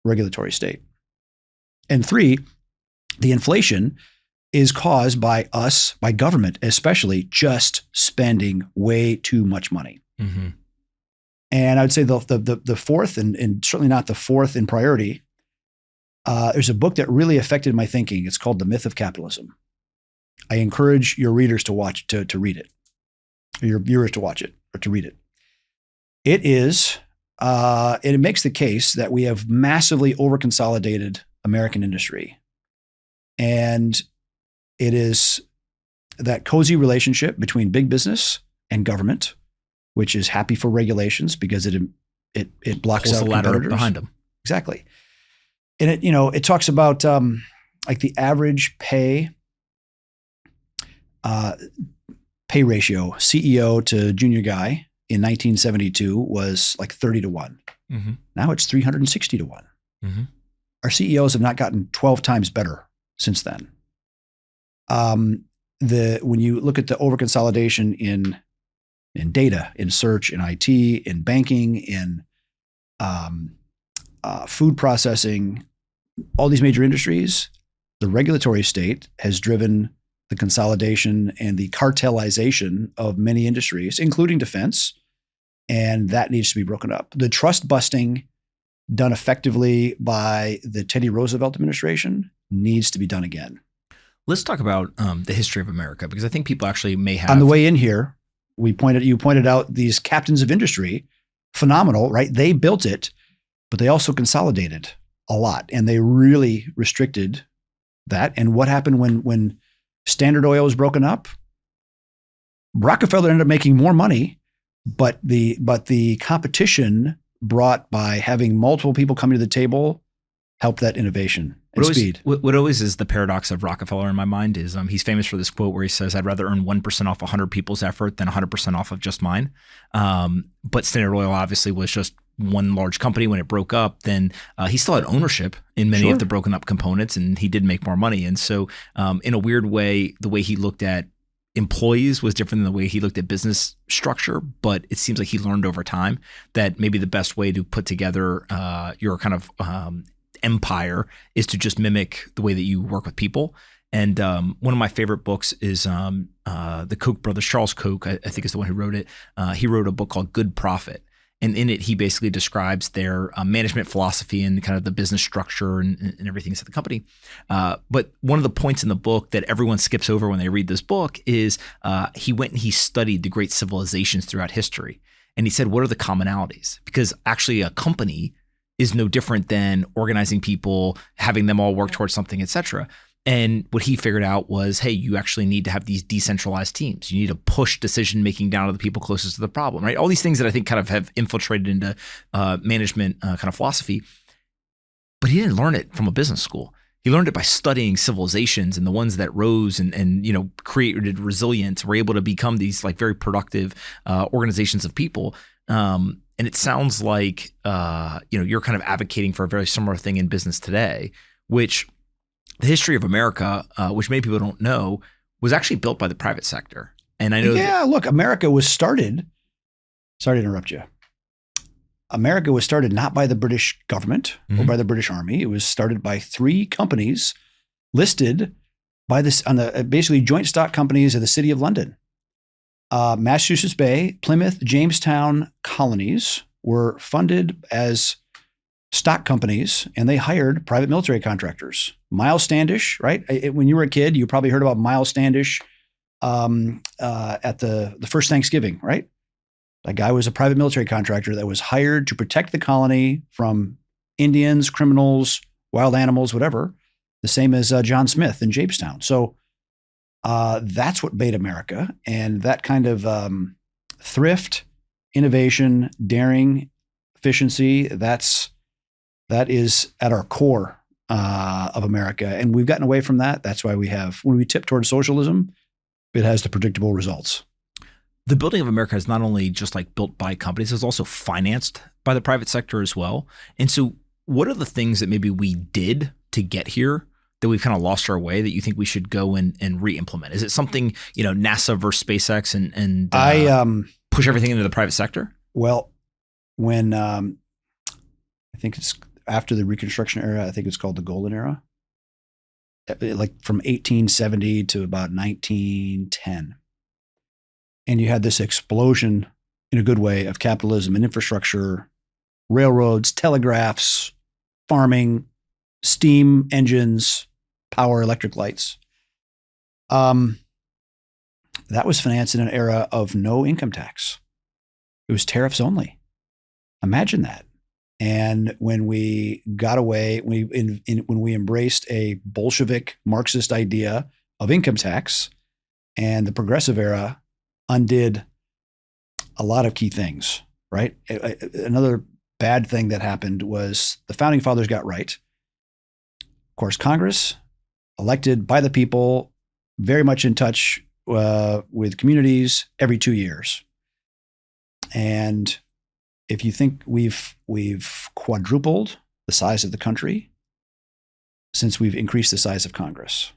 regulatory state. And 3, the inflation is caused by us, by government especially, just spending way too much money. And I would say the fourth, and certainly not the fourth in priority, there's a book that really affected my thinking. It's called The Myth of Capitalism. I encourage your readers to read it, or your viewers to watch it or to read it. It makes the case that we have massively overconsolidated American industry. And it is that cozy relationship between big business and government, which is happy for regulations because it blocks out competitors behind them. Exactly. And it talks about like the average pay ratio, CEO to junior guy in 1972 was like 30-1. Now it's 360-1. Our CEOs have not gotten 12 times better since then. When you look at the overconsolidation in data, in search, in IT, in banking, in food processing, all these major industries, the regulatory state has driven the consolidation and the cartelization of many industries, including defense, and that needs to be broken up. The trust busting done effectively by the Teddy Roosevelt administration needs to be done again. Let's talk about the history of America, because I think people actually may have. On the way in here, you pointed out these captains of industry, phenomenal, right? They built it, but they also consolidated a lot, and they really restricted that. And what happened when Standard Oil was broken up? Rockefeller ended up making more money, but the competition brought by having multiple people coming to the table helped that innovation and speed. What always is the paradox of Rockefeller in my mind is he's famous for this quote where he says, "I'd rather earn 1% off 100 people's effort than 100% off of just mine." But Standard Oil obviously was just one large company. When it broke up, then he still had ownership in many of the broken up components, and he did make more money. And so in a weird way, the way he looked at employees was different than the way he looked at business structure, but it seems like he learned over time that maybe the best way to put together your kind of empire is to just mimic the way that you work with people. And one of my favorite books is the Koch brothers, Charles Koch, I think is the one who wrote it. He wrote a book called Good Profit. And in it, he basically describes their management philosophy and kind of the business structure and everything at the company. But one of the points in the book that everyone skips over when they read this book is he went and he studied the great civilizations throughout history. And he said, what are the commonalities? Because actually a company is no different than organizing people, having them all work towards something, et cetera. And what he figured out was, hey, you actually need to have these decentralized teams. You need to push decision-making down to the people closest to the problem, right? All these things that I think kind of have infiltrated into management kind of philosophy. But he didn't learn it from a business school. He learned it by studying civilizations, and the ones that rose and created resilience were able to become these like very productive organizations of people. And it sounds like you're kind of advocating for a very similar thing in business today, which the history of America, which many people don't know, was actually built by the private sector. And I know look, America was started, sorry to interrupt you. America was started not by the British government or by the British Army. It was started by 3 companies listed by this on the basically joint stock companies of the City of London. Massachusetts Bay, Plymouth, Jamestown colonies were funded as stock companies, and they hired private military contractors. Miles Standish, right? When you were a kid, you probably heard about Miles Standish at the first Thanksgiving, right? That guy was a private military contractor that was hired to protect the colony from Indians, criminals, wild animals, whatever. The same as John Smith in Jamestown. So that's what made America. And that kind of thrift, innovation, daring, efficiency, that is at our core of America. And we've gotten away from that. That's why when we tip towards socialism, it has the predictable results. The building of America is not only just like built by companies, it's also financed by the private sector as well. And so what are the things that maybe we did to get here that we've kind of lost our way that you think we should go and re-implement? Is it something, NASA versus SpaceX and push everything into the private sector? Well, when I think it's after the Reconstruction era, I think it's called the Golden Era, like from 1870 to about 1910. And you had this explosion, in a good way, of capitalism and infrastructure, railroads, telegraphs, farming, steam engines, power, electric lights. That was financed in an era of no income tax. It was tariffs only. Imagine that. And when we got away, when we embraced a Bolshevik Marxist idea of income tax, and the progressive era undid a lot of key things, right? Another bad thing that happened was the founding fathers got right. Of course, Congress, elected by the people, very much in touch with communities every 2 years. And if you think we've quadrupled the size of the country since we've increased the size of Congress.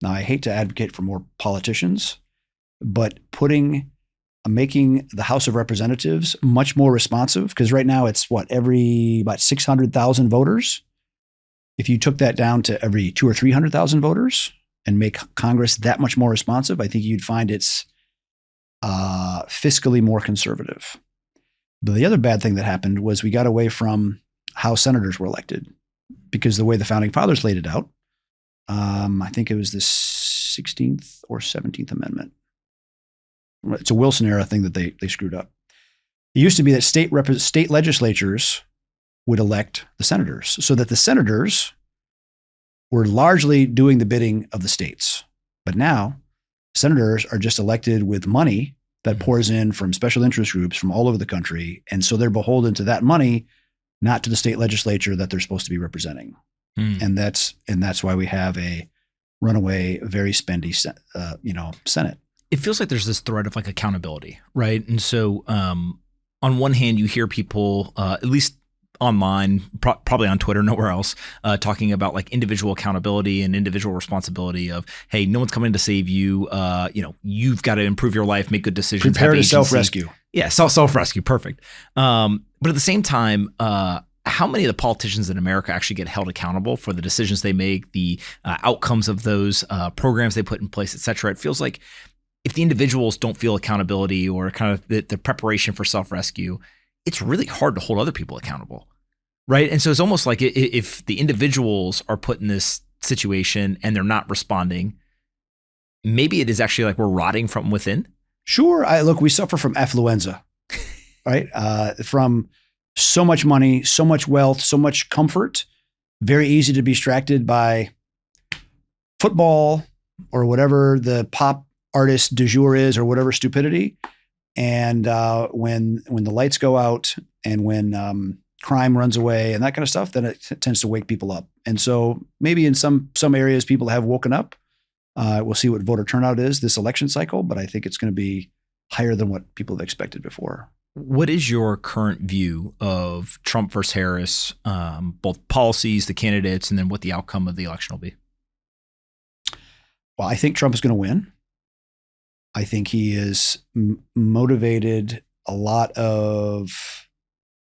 Now, I hate to advocate for more politicians, but making the House of Representatives much more responsive, because right now it's about 600,000 voters. If you took that down to every 200,000 or 300,000 voters and make Congress that much more responsive, I think you'd find it's fiscally more conservative. But the other bad thing that happened was we got away from how senators were elected, because the way the founding fathers laid it out, I think it was the 16th or 17th Amendment. It's a Wilson era thing that they screwed up. It used to be that state legislatures would elect the senators, so that the senators were largely doing the bidding of the states. But now senators are just elected with money that pours in from special interest groups from all over the country. And so they're beholden to that money, not to the state legislature that they're supposed to be representing. And that's why we have a runaway, very spendy, Senate. It feels like there's this thread of like accountability, right? And so on one hand, you hear people, at least online, probably on Twitter, nowhere else, talking about like individual accountability and individual responsibility of, hey, no one's coming to save you. You've got to improve your life, make good decisions. Prepare to self-rescue. Yeah, self-rescue. Perfect. But at the same time, how many of the politicians in America actually get held accountable for the decisions they make, the outcomes of those programs they put in place, et cetera? It feels like if the individuals don't feel accountability or kind of the preparation for self-rescue, it's really hard to hold other people accountable, right? And so it's almost like if the individuals are put in this situation and they're not responding, maybe it is actually like we're rotting from within. Sure. Look, we suffer from affluenza, right? From so much money, so much wealth, so much comfort, very easy to be distracted by football or whatever the pop artist du jour is, or whatever stupidity. And when the lights go out and when crime runs away and that kind of stuff, then it tends to wake people up. And so maybe in some areas people have woken up. We'll see what voter turnout is this election cycle, but I think it's going to be higher than what people have expected before. What is your current view of Trump versus Harris, both policies, the candidates, and then what the outcome of the election will be? Well, I think Trump is going to win. I think he has motivated a lot of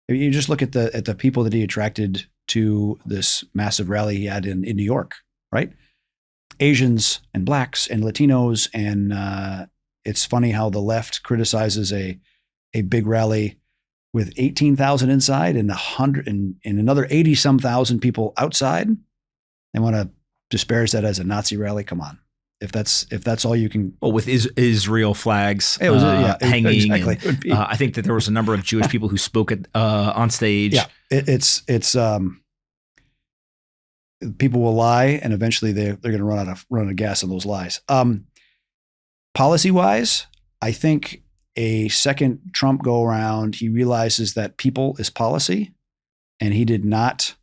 You just look at the people that he attracted to this massive rally he had in New York, right? Asians and blacks and Latinos, and it's funny how the left criticizes a big rally with 18,000 inside and 100 and another 80 some thousand people outside. They want to disparage that as a Nazi rally. Come on. If that's all you can. Well, with Israel flags hanging, exactly. And, I think that there was a number of Jewish people who spoke on stage. Yeah, it's people will lie, and eventually they're going to run out of gas on those lies. Policy wise, I think a second Trump go around, he realizes that people is policy, and he did not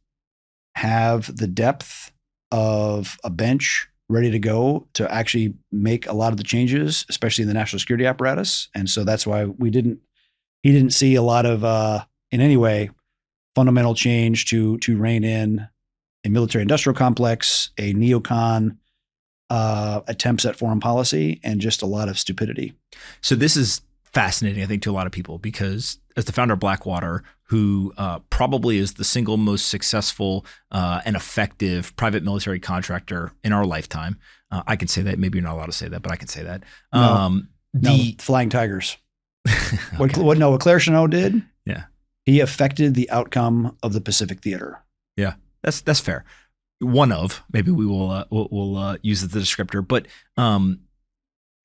have the depth of a bench ready to go to actually make a lot of the changes, especially in the national security apparatus. And so that's why he didn't see a lot of, in any way, fundamental change to rein in a military industrial complex, a neocon attempts at foreign policy, and just a lot of stupidity. So this is fascinating, I think, to a lot of people, because as the founder of Blackwater, who probably is the single most successful and effective private military contractor in our lifetime. I can say that. Maybe you're not allowed to say that, but I can say that. No, Flying Tigers. Okay. What Claire Chennault did, yeah, he affected the outcome of the Pacific Theater. Yeah, that's fair. One of, maybe we will we'll use it as a descriptor, but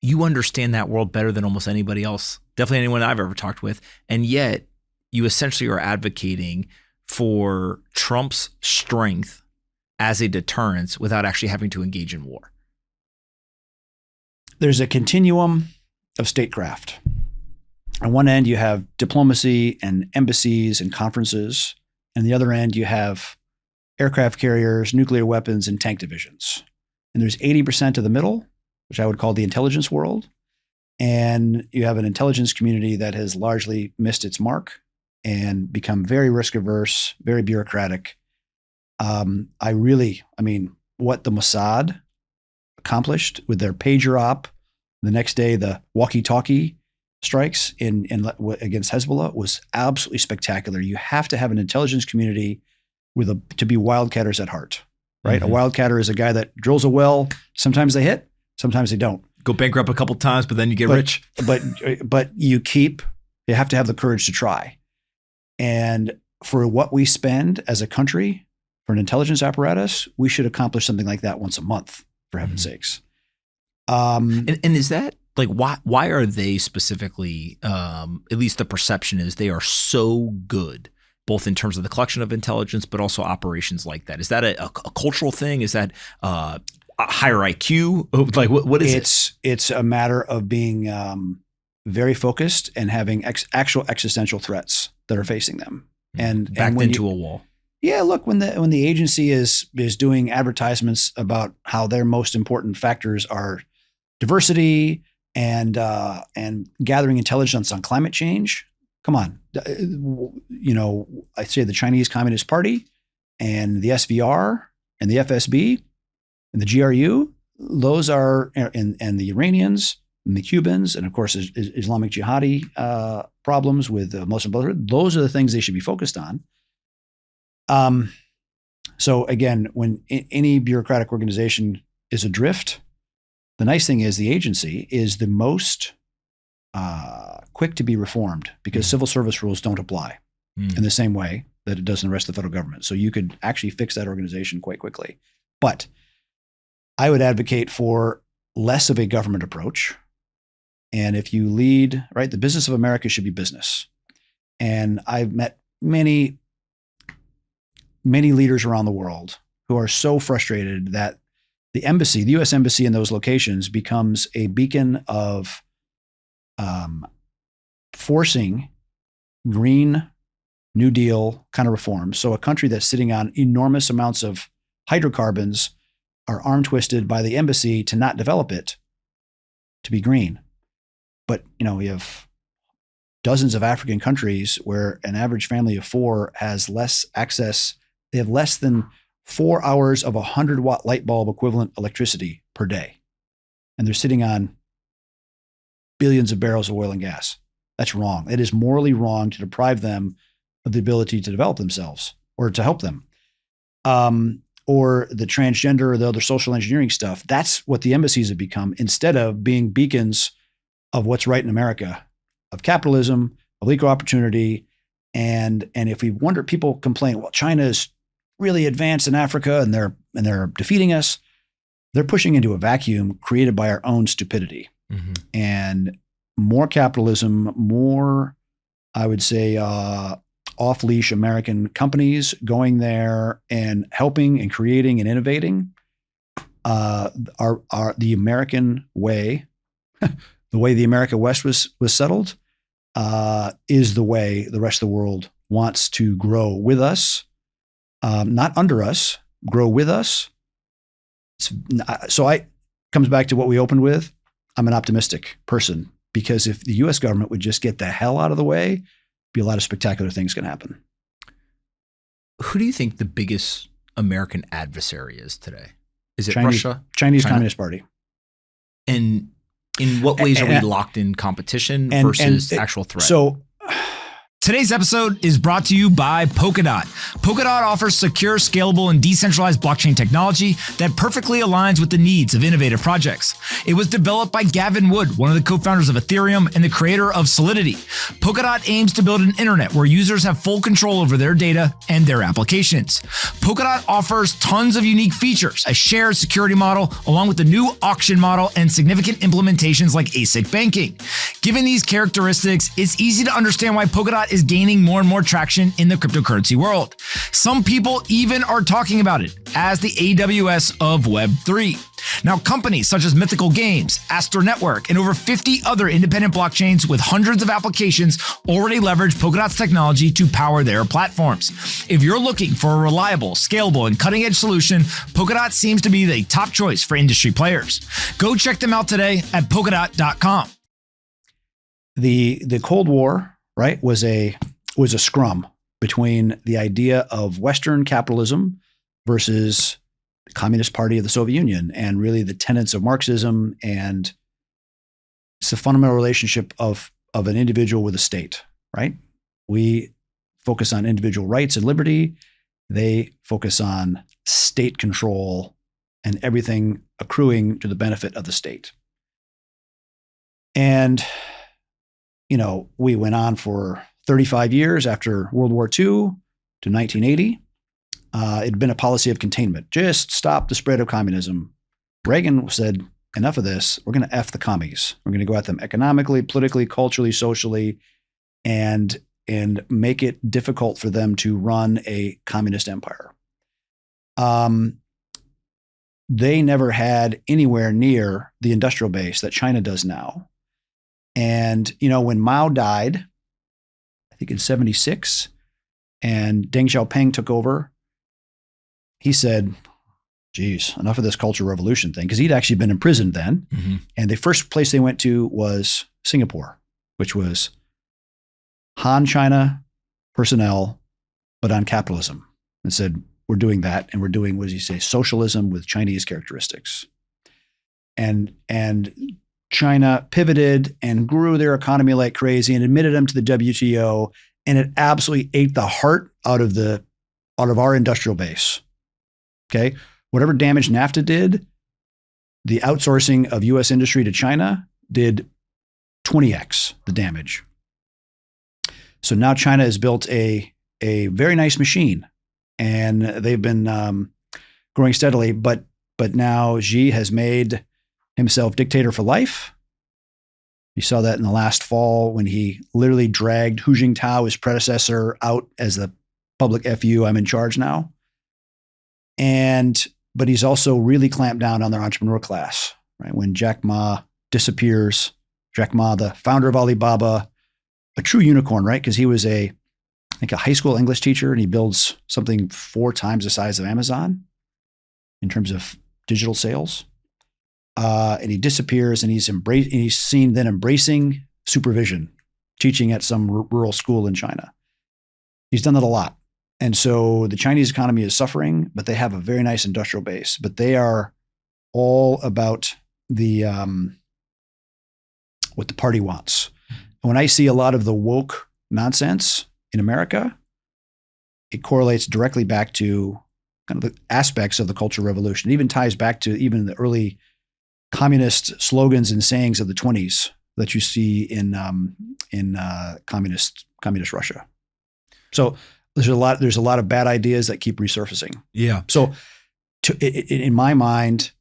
you understand that world better than almost anybody else. Definitely anyone I've ever talked with. And yet you essentially are advocating for Trump's strength as a deterrence without actually having to engage in war. There's a continuum of statecraft. On one end, you have diplomacy and embassies and conferences. And the other end, you have aircraft carriers, nuclear weapons, and tank divisions. And there's 80% of the middle, which I would call the intelligence world. And you have an intelligence community that has largely missed its mark and become very risk averse, very bureaucratic. What the Mossad accomplished with their pager op, the next day the walkie-talkie strikes against Hezbollah was absolutely spectacular. You have to have an intelligence community to be wildcatters at heart, right? Mm-hmm. A wildcatter is a guy that drills a well. Sometimes they hit, sometimes they don't. Go bankrupt a couple times, but then you get rich. But you have to have the courage to try. And for what we spend as a country for an intelligence apparatus, we should accomplish something like that once a month, for heaven's sakes. And is that like, why are they specifically, at least the perception is they are so good, both in terms of the collection of intelligence, but also operations like that? Is that a cultural thing? Is that a higher IQ? Like what is it? It's a matter of being very focused and having actual existential threats that are facing them. And backed into a wall. Yeah, look, when the agency is doing advertisements about how their most important factors are diversity and gathering intelligence on climate change. Come on, I say the Chinese Communist Party and the SVR and the FSB and the GRU. Those are and the Iranians and the Cubans and of course Islamic jihadi problems with Muslim Brotherhood. Those are the things they should be focused on. So again, when any bureaucratic organization is adrift, the nice thing is the agency is the most quick to be reformed because civil service rules don't apply in the same way that it does in the rest of the federal government. So you could actually fix that organization quite quickly. But I would advocate for less of a government approach. And if you lead, right, the business of America should be business. And I've met many leaders around the world who are so frustrated that the U.S. embassy in those locations becomes a beacon of forcing Green New Deal kind of reforms. So a country that's sitting on enormous amounts of hydrocarbons are arm twisted by the embassy to not develop it to be green. But, we have dozens of African countries where an average family of four has less access. They have less than 4 hours of 100-watt light bulb equivalent electricity per day. And they're sitting on billions of barrels of oil and gas. That's wrong. It is morally wrong to deprive them of the ability to develop themselves or to help them. Or the transgender or the other social engineering stuff. That's what the embassies have become, instead of being beacons of what's right in America, of capitalism, of equal opportunity. And if we wonder, people complain, well, China is really advanced in Africa and they're defeating us. They're pushing into a vacuum created by our own stupidity. Mm-hmm. And more capitalism, more, I would say, off-leash American companies going there and helping and creating and innovating. Are the American way, the way the America West was settled, is the way the rest of the world wants to grow with us, not under us, grow with us. Comes back to what we opened with. I'm an optimistic person, because if the U.S. government would just get the hell out of the way, be a lot of spectacular things can happen. Who do you think the biggest American adversary is today? Is it Russia? Chinese Communist Party. And in what ways are we locked in competition versus actual threat? So Today's episode is brought to you by Polkadot. Polkadot offers secure, scalable, and decentralized blockchain technology that perfectly aligns with the needs of innovative projects. It was developed by Gavin Wood, one of the co-founders of Ethereum and the creator of Solidity. Polkadot aims to build an internet where users have full control over their data and their applications. Polkadot offers tons of unique features, a shared security model, along with the new auction model and significant implementations like ASIC banking. Given these characteristics, it's easy to understand why Polkadot is gaining more and more traction in the cryptocurrency world. Some people even are talking about it as the AWS of Web3. Now, companies such as Mythical Games, Astor Network, and over 50 other independent blockchains with hundreds of applications already leverage Polkadot's technology to power their platforms. If you're looking for a reliable, scalable, and cutting-edge solution, Polkadot seems to be the top choice for industry players. Go check them out today at polkadot.com. The Cold War, right, was a scrum between the idea of Western capitalism versus the Communist Party of the Soviet Union, and really the tenets of Marxism. And it's the fundamental relationship of an individual with a state, right? We focus on individual rights and liberty. They focus on state control and everything accruing to the benefit of the state. And we went on for 35 years after World War II to 1980. It had been a policy of containment. Just stop the spread of communism. Reagan said, enough of this. We're going to F the commies. We're going to go at them economically, politically, culturally, socially, and make it difficult for them to run a communist empire. They never had anywhere near the industrial base that China does now. And, when Mao died, I think in 1976, and Deng Xiaoping took over, he said, geez, enough of this Cultural Revolution thing, because he'd actually been imprisoned then. Mm-hmm. And the first place they went to was Singapore, which was Han China personnel, but on capitalism, and said, we're doing that. And we're doing, what does he say, socialism with Chinese characteristics. And China pivoted and grew their economy like crazy and admitted them to the WTO, and it absolutely ate the heart out of our industrial base. Okay, whatever damage NAFTA did, the outsourcing of U.S. industry to China did 20x the damage. So now China has built a very nice machine, and they've been growing steadily. But now Xi has made himself dictator for life. You saw that in the last fall when he literally dragged Hu Jintao, his predecessor, out as the public FU, I'm in charge now. But he's also really clamped down on their entrepreneur class, right? When Jack Ma disappears, Jack Ma, the founder of Alibaba, a true unicorn, right? Because he was a high school English teacher, and he builds something 4 times the size of Amazon in terms of digital sales. And he disappears, and he's seen then embracing supervision, teaching at some rural school in China. He's done that a lot. And so the Chinese economy is suffering, but they have a very nice industrial base. But they are all about the what the party wants. And when I see a lot of the woke nonsense in America, it correlates directly back to kind of the aspects of the Cultural Revolution. It even ties back to even the early communist slogans and sayings of the 20s that you see in communist Russia. So there's a lot of bad ideas that keep resurfacing. Yeah. So in my mind,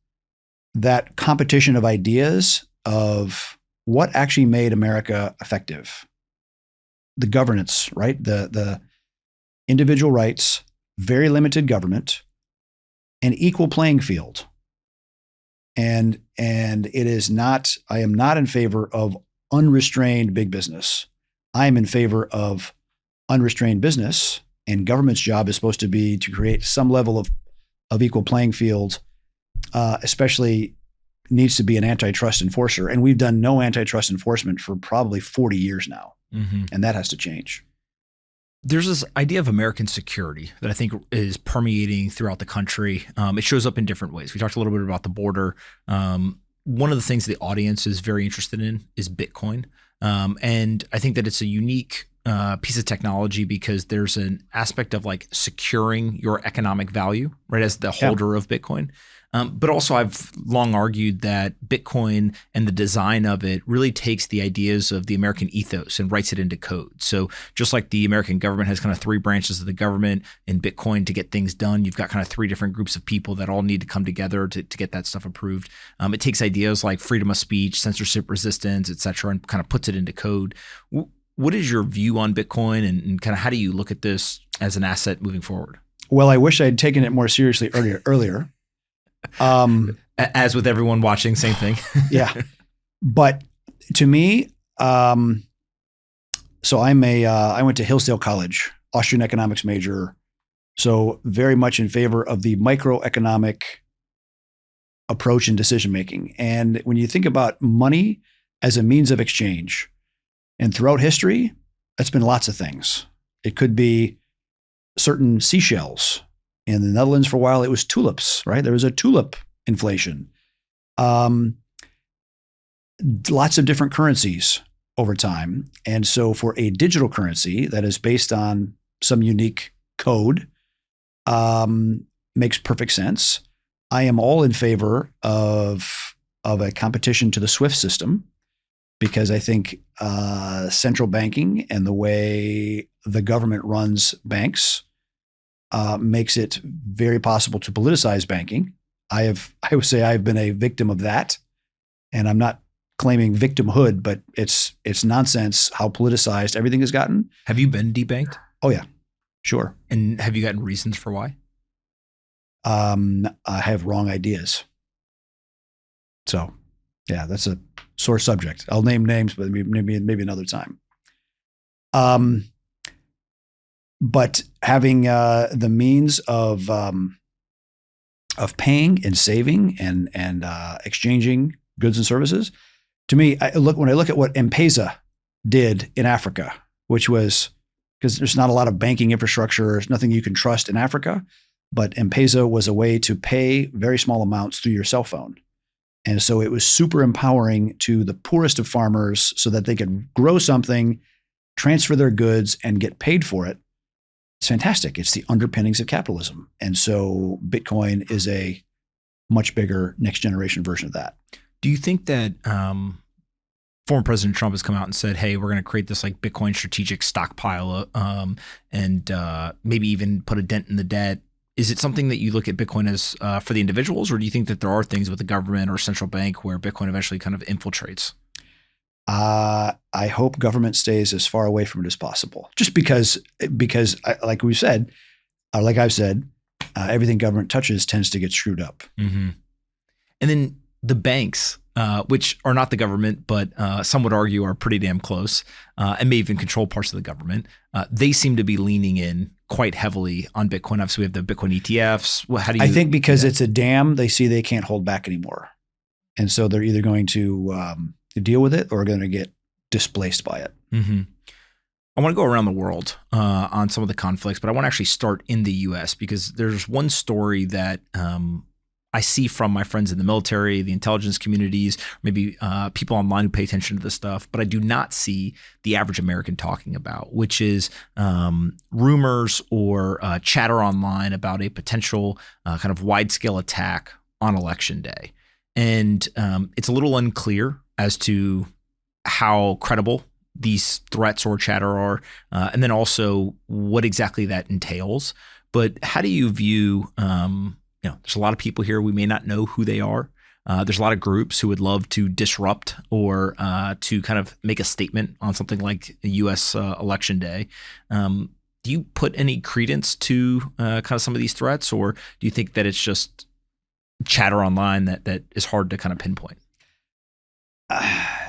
that competition of ideas of what actually made America effective, the governance, right? The individual rights, very limited government, an equal playing field. And it is not, I am not in favor of unrestrained big business. I am in favor of unrestrained business, and government's job is supposed to be to create some level of equal playing field, especially needs to be an antitrust enforcer. And we've done no antitrust enforcement for probably 40 years now. Mm-hmm. And that has to change. There's this idea of American security that I think is permeating throughout the country. It shows up in different ways. We talked a little bit about the border. One of the things the audience is very interested in is Bitcoin. And I think that it's a unique piece of technology because there's an aspect of like securing your economic value, right, as the holder of Bitcoin. But also I've long argued that Bitcoin and the design of it really takes the ideas of the American ethos and writes it into code. So just like the American government has kind of three branches of the government, in Bitcoin to get things done, you've got kind of three different groups of people that all need to come together to get that stuff approved. It takes ideas like freedom of speech, censorship resistance, et cetera, and kind of puts it into code. What is your view on Bitcoin and kind of how do you look at this as an asset moving forward? Well, I wish I'd taken it more seriously earlier. As with everyone watching, same thing. Yeah. But to me, so I went to Hillsdale College, Austrian economics major. So very much in favor of the microeconomic approach in decision-making. And when you think about money as a means of exchange, and throughout history, that's been lots of things. It could be certain seashells. In the Netherlands for a while, it was tulips, right? There was a tulip inflation. Lots of different currencies over time. And so for a digital currency that is based on some unique code, makes perfect sense. I am all in favor of a competition to the SWIFT system because I think central banking and the way the government runs banks makes it very possible to politicize banking. I would say I've been a victim of that, and I'm not claiming victimhood, but it's nonsense how politicized everything has gotten. Have you been debanked? Oh yeah, sure. And have you gotten reasons for why? I have wrong ideas. So yeah, that's a sore subject. I'll name names, but maybe another time. But having the means of paying and saving and exchanging goods and services, to me, when I look at what M-Pesa did in Africa, which was because there's not a lot of banking infrastructure, there's nothing you can trust in Africa, but M-Pesa was a way to pay very small amounts through your cell phone. And so it was super empowering to the poorest of farmers so that they could grow something, transfer their goods, and get paid for it. It's fantastic. It's the underpinnings of capitalism. And so Bitcoin is a much bigger next generation version of that. Do you think that former President Trump has come out and said, hey, we're going to create this like Bitcoin strategic stockpile and maybe even put a dent in the debt? Is it something that you look at Bitcoin as for the individuals, or do you think that there are things with the government or central bank where Bitcoin eventually kind of infiltrates? I hope government stays as far away from it as possible. Just because like we've said, like I've said, everything government touches tends to get screwed up. Mm-hmm. And then the banks, which are not the government, but some would argue are pretty damn close and may even control parts of the government. They seem to be leaning in quite heavily on Bitcoin. Obviously, we have the Bitcoin ETFs. How do you? I think because it's a dam, they see they can't hold back anymore, and so they're either going to deal with it or going to get displaced by it. Mm-hmm. I want to go around the world on some of the conflicts, but I want to actually start in the U.S. because there's one story that I I see from my friends in the military, the intelligence communities, maybe people online who pay attention to this stuff, but I do not see the average American talking about, which is rumors or chatter online about a potential kind of wide-scale attack on Election Day. And it's a little unclear as to how credible these threats or chatter are, and then also what exactly that entails. But how do you view, there's a lot of people here, we may not know who they are. There's a lot of groups who would love to disrupt or to kind of make a statement on something like the U.S. Election Day. Do you put any credence to kind of some of these threats, or do you think that it's just chatter online that is hard to kind of pinpoint?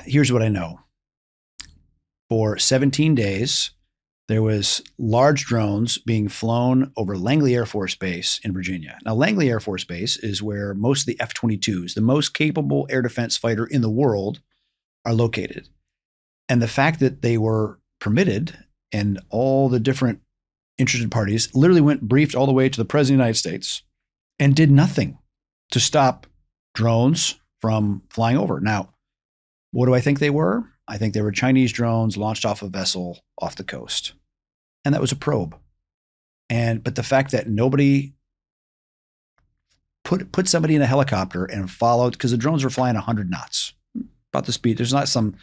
Here's what I know. For 17 days, there was large drones being flown over Langley Air Force Base in Virginia. Now, Langley Air Force Base is where most of the F-22s, the most capable air defense fighter in the world, are located. And the fact that they were permitted and all the different interested parties literally briefed all the way to the President of the United States and did nothing to stop drones from flying over. Now, what do I think they were? I think they were Chinese drones launched off a vessel off the coast. And that was a probe. But the fact that nobody put somebody in a helicopter and followed, because the drones were flying 100 knots, about the speed. There's not some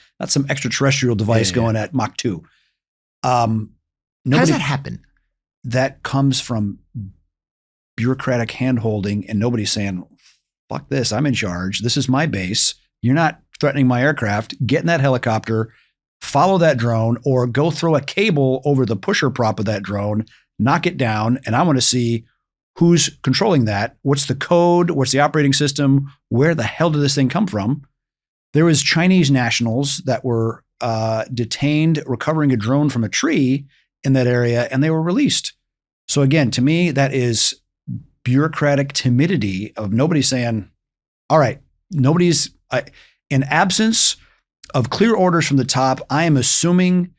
extraterrestrial device going at Mach 2. How does that happen? That comes from bureaucratic hand-holding and nobody saying, fuck this, I'm in charge. This is my base. You're not threatening my aircraft. Get in that helicopter, follow that drone, or go throw a cable over the pusher prop of that drone, knock it down, and I want to see who's controlling that. What's the code? What's the operating system? Where the hell did this thing come from? There was Chinese nationals that were detained recovering a drone from a tree in that area, and they were released. So again, to me, that is bureaucratic timidity of nobody saying, all right, in absence of clear orders from the top, I am assuming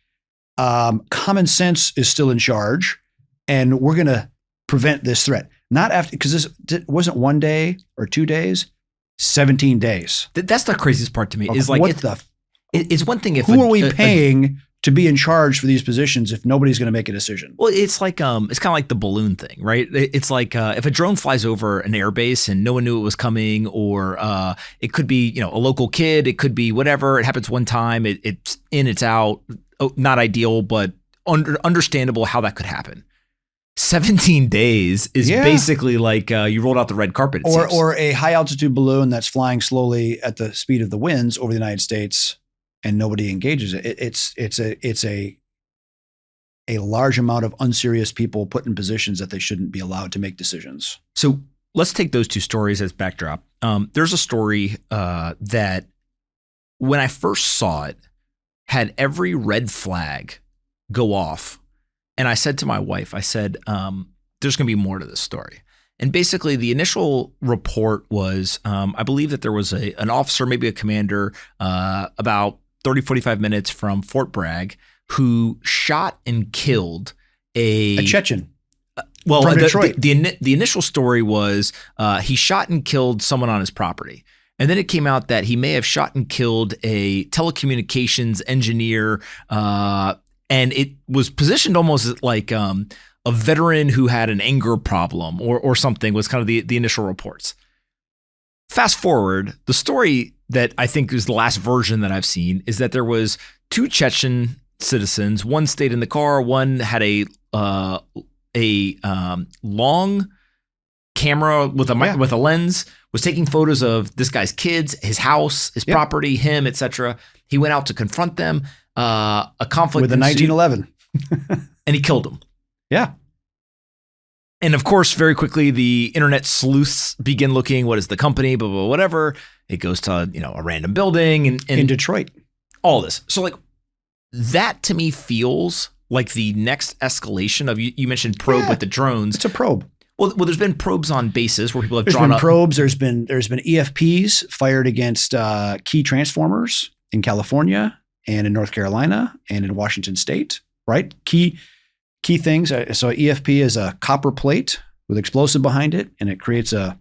common sense is still in charge, and we're going to prevent this threat. Not after, because this wasn't 1 day or 2 days, 17 days. That's the craziest part to me. Okay, Is like it's one thing if who are we paying to be in charge for these positions if nobody's going to make a decision? Well, it's like it's kind of like the balloon thing, right? It's like if a drone flies over an airbase and no one knew it was coming, or it could be a local kid, it could be whatever. It happens one time, it's in, it's out. Oh, not ideal, but understandable how that could happen. 17 days is basically like you rolled out the red carpet. Or a high altitude balloon that's flying slowly at the speed of the winds over the United States, and nobody engages it. It's a large amount of unserious people put in positions that they shouldn't be allowed to make decisions. So let's take those two stories as backdrop. There's a story that when I first saw it had every red flag go off. And I said to my wife, I said, there's going to be more to this story. And basically the initial report was, I believe that there was an officer, maybe a commander, about 30, 45 minutes from Fort Bragg, who shot and killed a Chechen. Well, from Detroit. The initial story was he shot and killed someone on his property. And then it came out that he may have shot and killed a telecommunications engineer, and it was positioned almost as like a veteran who had an anger problem or something was kind of the initial reports. Fast forward, the story that I think is the last version that I've seen is that there was 2 Chechen citizens. One stayed in the car. One had a long camera with a lens, was taking photos of this guy's kids, his house, his property, him, etc. He went out to confront them. A conflict with a 1911, and he killed him. Yeah. And of course, very quickly, the internet sleuths begin looking. What is the company? Blah, blah, blah, whatever. It goes to a random building and in Detroit. All this. So like that to me feels like the next escalation of you mentioned probe with the drones. It's a probe. Well, there's been probes on bases where people have There's drawn been up probes. There's been EFPs fired against key transformers in California and in North Carolina and in Washington State. Right, key things. So EFP is a copper plate with explosive behind it, and it creates a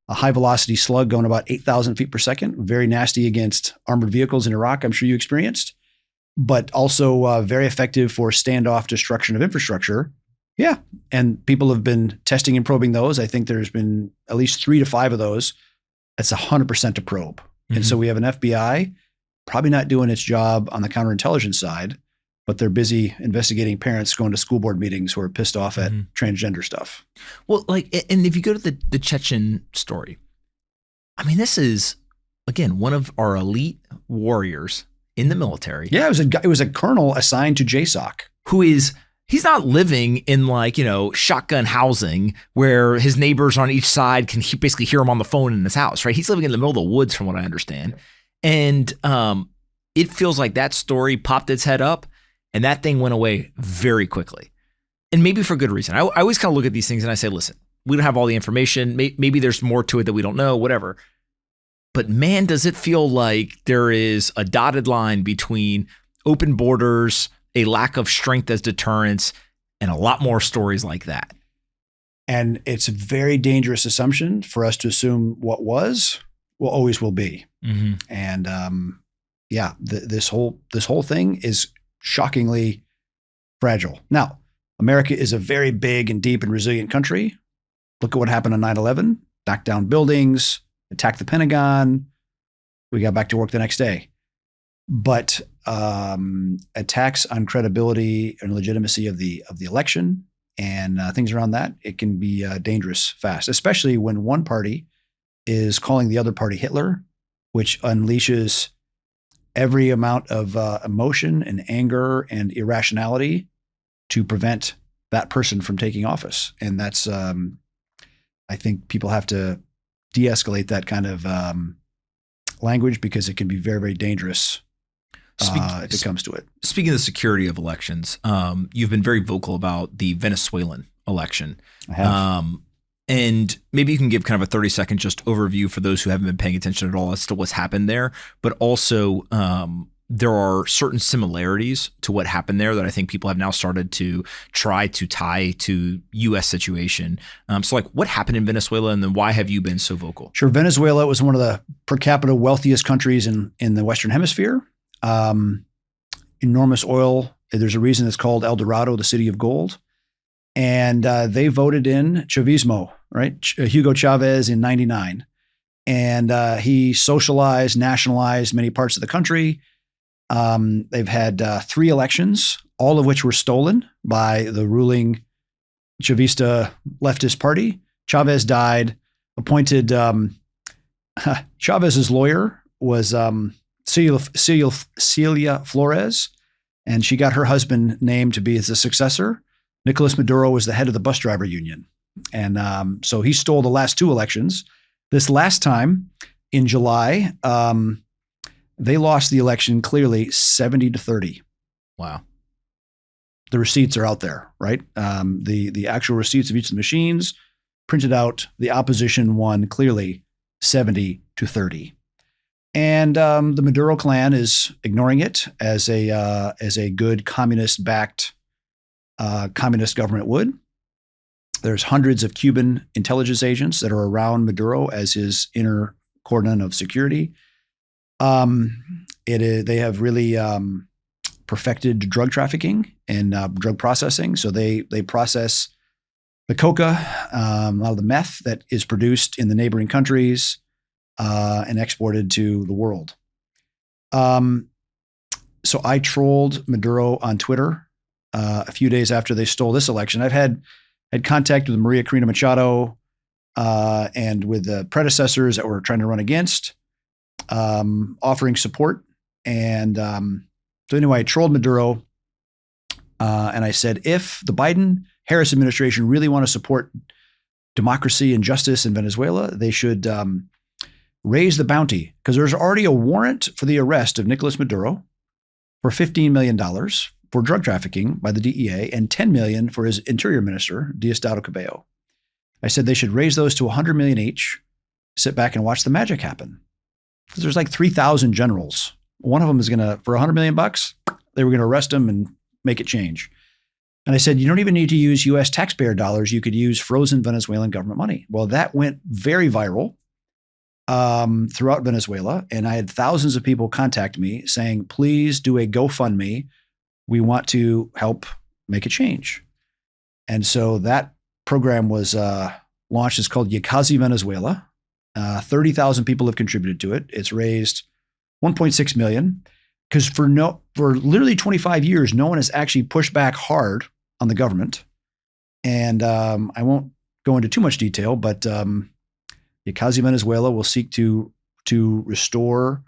a high velocity slug going about 8,000 feet per second, very nasty against armored vehicles in Iraq, I'm sure you experienced, but also very effective for standoff destruction of infrastructure. Yeah. And people have been testing and probing those. I think there's been at least 3 to 5 of those. That's 100% to probe. Mm-hmm. And so we have an FBI probably not doing its job on the counterintelligence side, but they're busy investigating parents going to school board meetings who are pissed off at transgender stuff. Well, and if you go to the Chechen story, I mean, this is, again, one of our elite warriors in the military. Yeah, it was a colonel assigned to JSOC. He's not living in shotgun housing where his neighbors on each side can basically hear him on the phone in his house, right? He's living in the middle of the woods, from what I understand. And it feels like that story popped its head up and that thing went away very quickly. And maybe for good reason. I always kind of look at these things and I say, listen, we don't have all the information. Maybe there's more to it that we don't know, whatever. But man, does it feel like there is a dotted line between open borders, a lack of strength as deterrence, and a lot more stories like that. And it's a very dangerous assumption for us to assume what was will always will be. Mm-hmm. And this whole thing is shockingly fragile. Now, America is a very big and deep and resilient country. Look at what happened on 9/11, knocked down buildings, attacked the Pentagon. We got back to work the next day. But attacks on credibility and legitimacy of the election and things around that, it can be dangerous fast, especially when one party is calling the other party Hitler, which unleashes every amount of emotion and anger and irrationality to prevent that person from taking office. And that's, I think people have to de-escalate that kind of language because it can be very, very dangerous if it comes to it. Speaking of the security of elections, you've been very vocal about the Venezuelan election. I have. And maybe you can give kind of a 30-second just overview for those who haven't been paying attention at all as to what's happened there. But also, there are certain similarities to what happened there that I think people have now started to try to tie to U.S. situation. So what happened in Venezuela, and then why have you been so vocal? Sure. Venezuela was one of the per capita wealthiest countries in the Western Hemisphere. Enormous oil. There's a reason it's called El Dorado, the city of gold. And they voted in Chavismo, right? Hugo Chavez in 99. And he socialized, nationalized many parts of the country. They've had 3 elections, all of which were stolen by the ruling Chavista leftist party. Chavez died, appointed Chavez's lawyer was Celia Flores, and she got her husband named to be the successor. Nicolas Maduro was the head of the bus driver union. And so he stole the last 2 elections. This last time in July, they lost the election clearly 70-30. Wow. The receipts are out there, right? The actual receipts of each of the machines printed out. The opposition won clearly 70-30. And the Maduro clan is ignoring it as a good communist-backed communist government would. There's hundreds of Cuban intelligence agents that are around Maduro as his inner cordon of security. They have really perfected drug trafficking and drug processing. So they process the coca, a lot of the meth that is produced in the neighboring countries and exported to the world. So I trolled Maduro on Twitter a few days after they stole this election. I've had contact with Maria Corina Machado and with the predecessors that were trying to run against, offering support. And so anyway, I trolled Maduro and I said, if the Biden-Harris administration really want to support democracy and justice in Venezuela, they should raise the bounty, because there's already a warrant for the arrest of Nicolas Maduro for $15 million for drug trafficking by the DEA and $10 million for his interior minister, Diosdado Cabello. I said they should raise those to $100 million each, sit back and watch the magic happen. Because there's like 3,000 generals. One of them is going to, for $100 million, they were going to arrest him and make it change. And I said, you don't even need to use US taxpayer dollars. You could use frozen Venezuelan government money. Well, that went very viral throughout Venezuela. And I had thousands of people contact me saying, please do a GoFundMe. We want to help make a change. And so that program was launched. It's called Yakazi Venezuela. 30,000 people have contributed to it. It's raised 1.6 million because for literally 25 years, no one has actually pushed back hard on the government. And I won't go into too much detail, but Yakazi Venezuela will seek to restore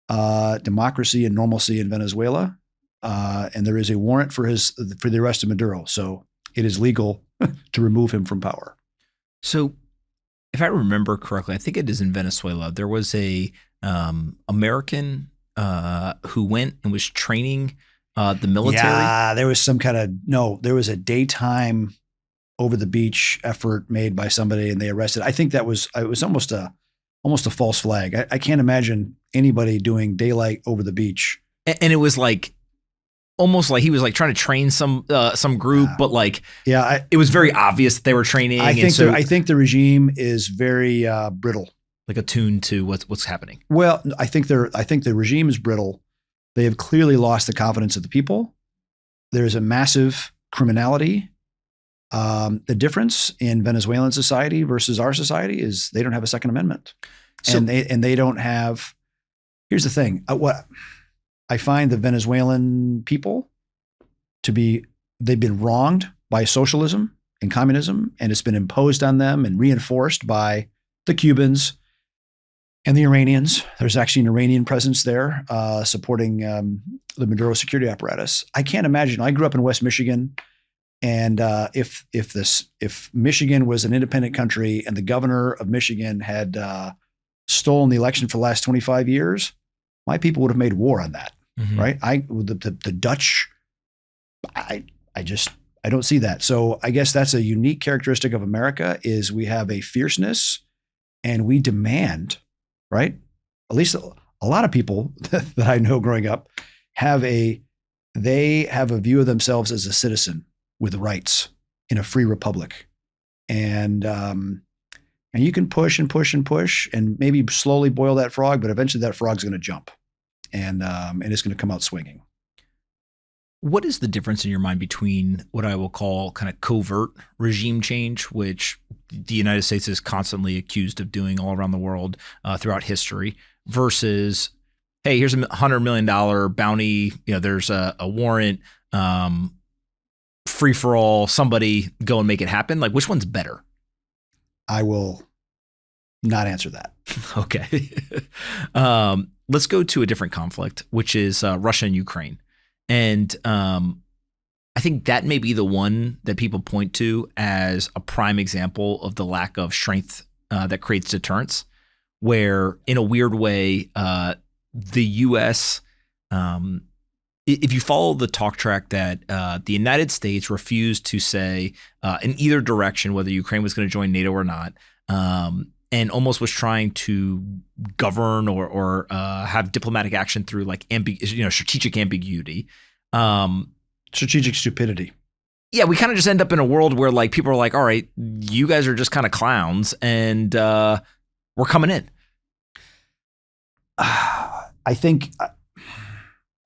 democracy and normalcy in Venezuela. And there is a warrant for the arrest of Maduro. So it is legal to remove him from power. So if I remember correctly, I think it is in Venezuela. There was a American who went and was training the military. Yeah, there was there was a daytime over the beach effort made by somebody and they arrested. I think it was almost a false flag. I can't imagine anybody doing daylight over the beach. And it was like, almost like he was like trying to train some group, but like, it was very obvious that they were training. I think the regime is very brittle, like attuned to what's happening. Well, I think the regime is brittle. They have clearly lost the confidence of the people. There's a massive criminality. The difference in Venezuelan society versus our society is they don't have a Second Amendment, and they don't have. Here's the thing: what I find the Venezuelan people they've been wronged by socialism and communism, and it's been imposed on them and reinforced by the Cubans and the Iranians. There's actually an Iranian presence there supporting the Maduro security apparatus. I can't imagine. I grew up in West Michigan, and if Michigan was an independent country and the governor of Michigan had stolen the election for the last 25 years, my people would have made war on that. Mm-hmm. Right. The Dutch, I don't see that. So I guess that's a unique characteristic of America is we have a fierceness and we demand, right? At least a lot of people that I know growing up have a view of themselves as a citizen with rights in a free republic. And you can push and push and push and maybe slowly boil that frog, but eventually that frog's going to jump. And it's going to come out swinging. What is the difference in your mind between what I will call kind of covert regime change, which the United States is constantly accused of doing all around the world throughout history, versus, hey, here's $100 million bounty. There's a warrant, free for all. Somebody go and make it happen. Like, which one's better? I will not answer that. Okay. Let's go to a different conflict, which is Russia and Ukraine. And I think that may be the one that people point to as a prime example of the lack of strength that creates deterrence, where in a weird way, the U.S., if you follow the talk track that the United States refused to say in either direction whether Ukraine was going to join NATO or not, and almost was trying to govern or have diplomatic action through like strategic ambiguity, strategic stupidity. Yeah, we kind of just end up in a world where like people are like, all right, you guys are just kind of clowns, and we're coming in. I think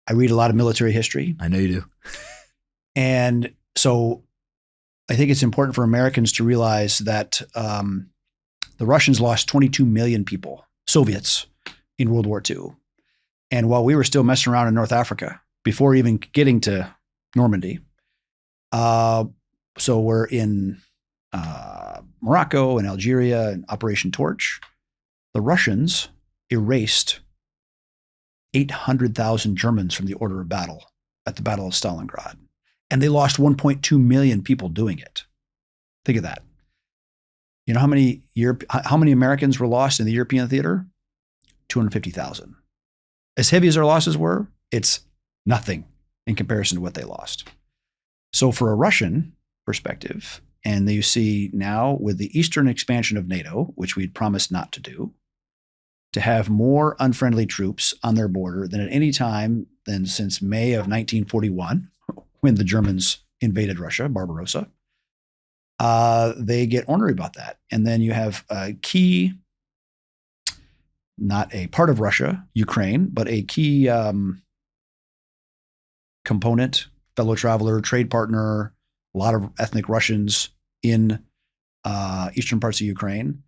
I read a lot of military history. I know you do, and so I think it's important for Americans to realize that. The Russians lost 22 million people, Soviets, in World War II. And while we were still messing around in North Africa, before even getting to Normandy, so we're in Morocco and Algeria and Operation Torch, the Russians erased 800,000 Germans from the order of battle at the Battle of Stalingrad. And they lost 1.2 million people doing it. Think of that. You know how many Americans were lost in the European theater? 250,000. As heavy as our losses were, it's nothing in comparison to what they lost. So for a Russian perspective, and you see now with the eastern expansion of NATO, which we'd promised not to do, to have more unfriendly troops on their border than at any time since May of 1941, when the Germans invaded Russia, Barbarossa, they get ornery about that. And then you have a key, not a part of Russia, Ukraine, but a key component, fellow traveler, trade partner, a lot of ethnic Russians in eastern parts of Ukraine.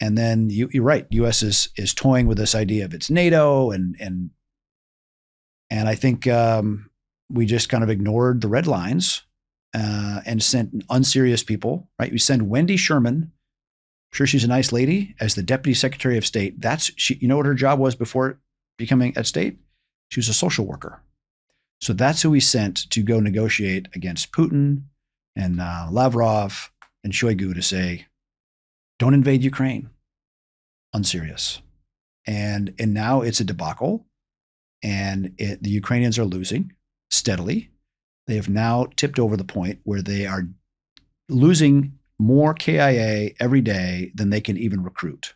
And then you're right, U.S. is toying with this idea of it's NATO, and I think we just kind of ignored the red lines and sent unserious people. Right, we send Wendy Sherman. Sure, she's a nice lady as the Deputy Secretary of State. You know what her job was before becoming at state? She was a social worker. So that's who we sent to go negotiate against Putin and Lavrov and Shoigu to say, don't invade Ukraine. Unserious. And now it's a debacle, and the Ukrainians are losing steadily. They have now tipped over the point where they are losing more KIA every day than they can even recruit.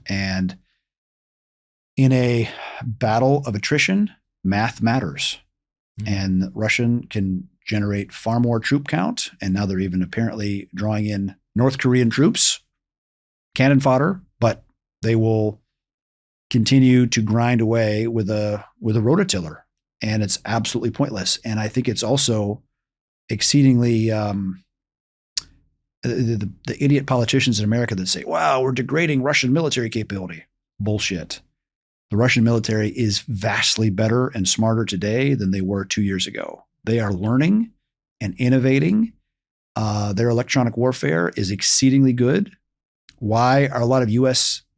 And in a battle of attrition, math matters. And Russian can generate far more troop count. And now they're even apparently drawing in North Korean troops, cannon fodder, but they will continue to grind away with a rototiller. And it's absolutely pointless. And I think it's also exceedingly the idiot politicians in America that say, wow, we're degrading Russian military capability. Bullshit. The Russian military is vastly better and smarter today than they were 2 years ago. They are learning and innovating. Their electronic warfare is exceedingly good. Why are a lot of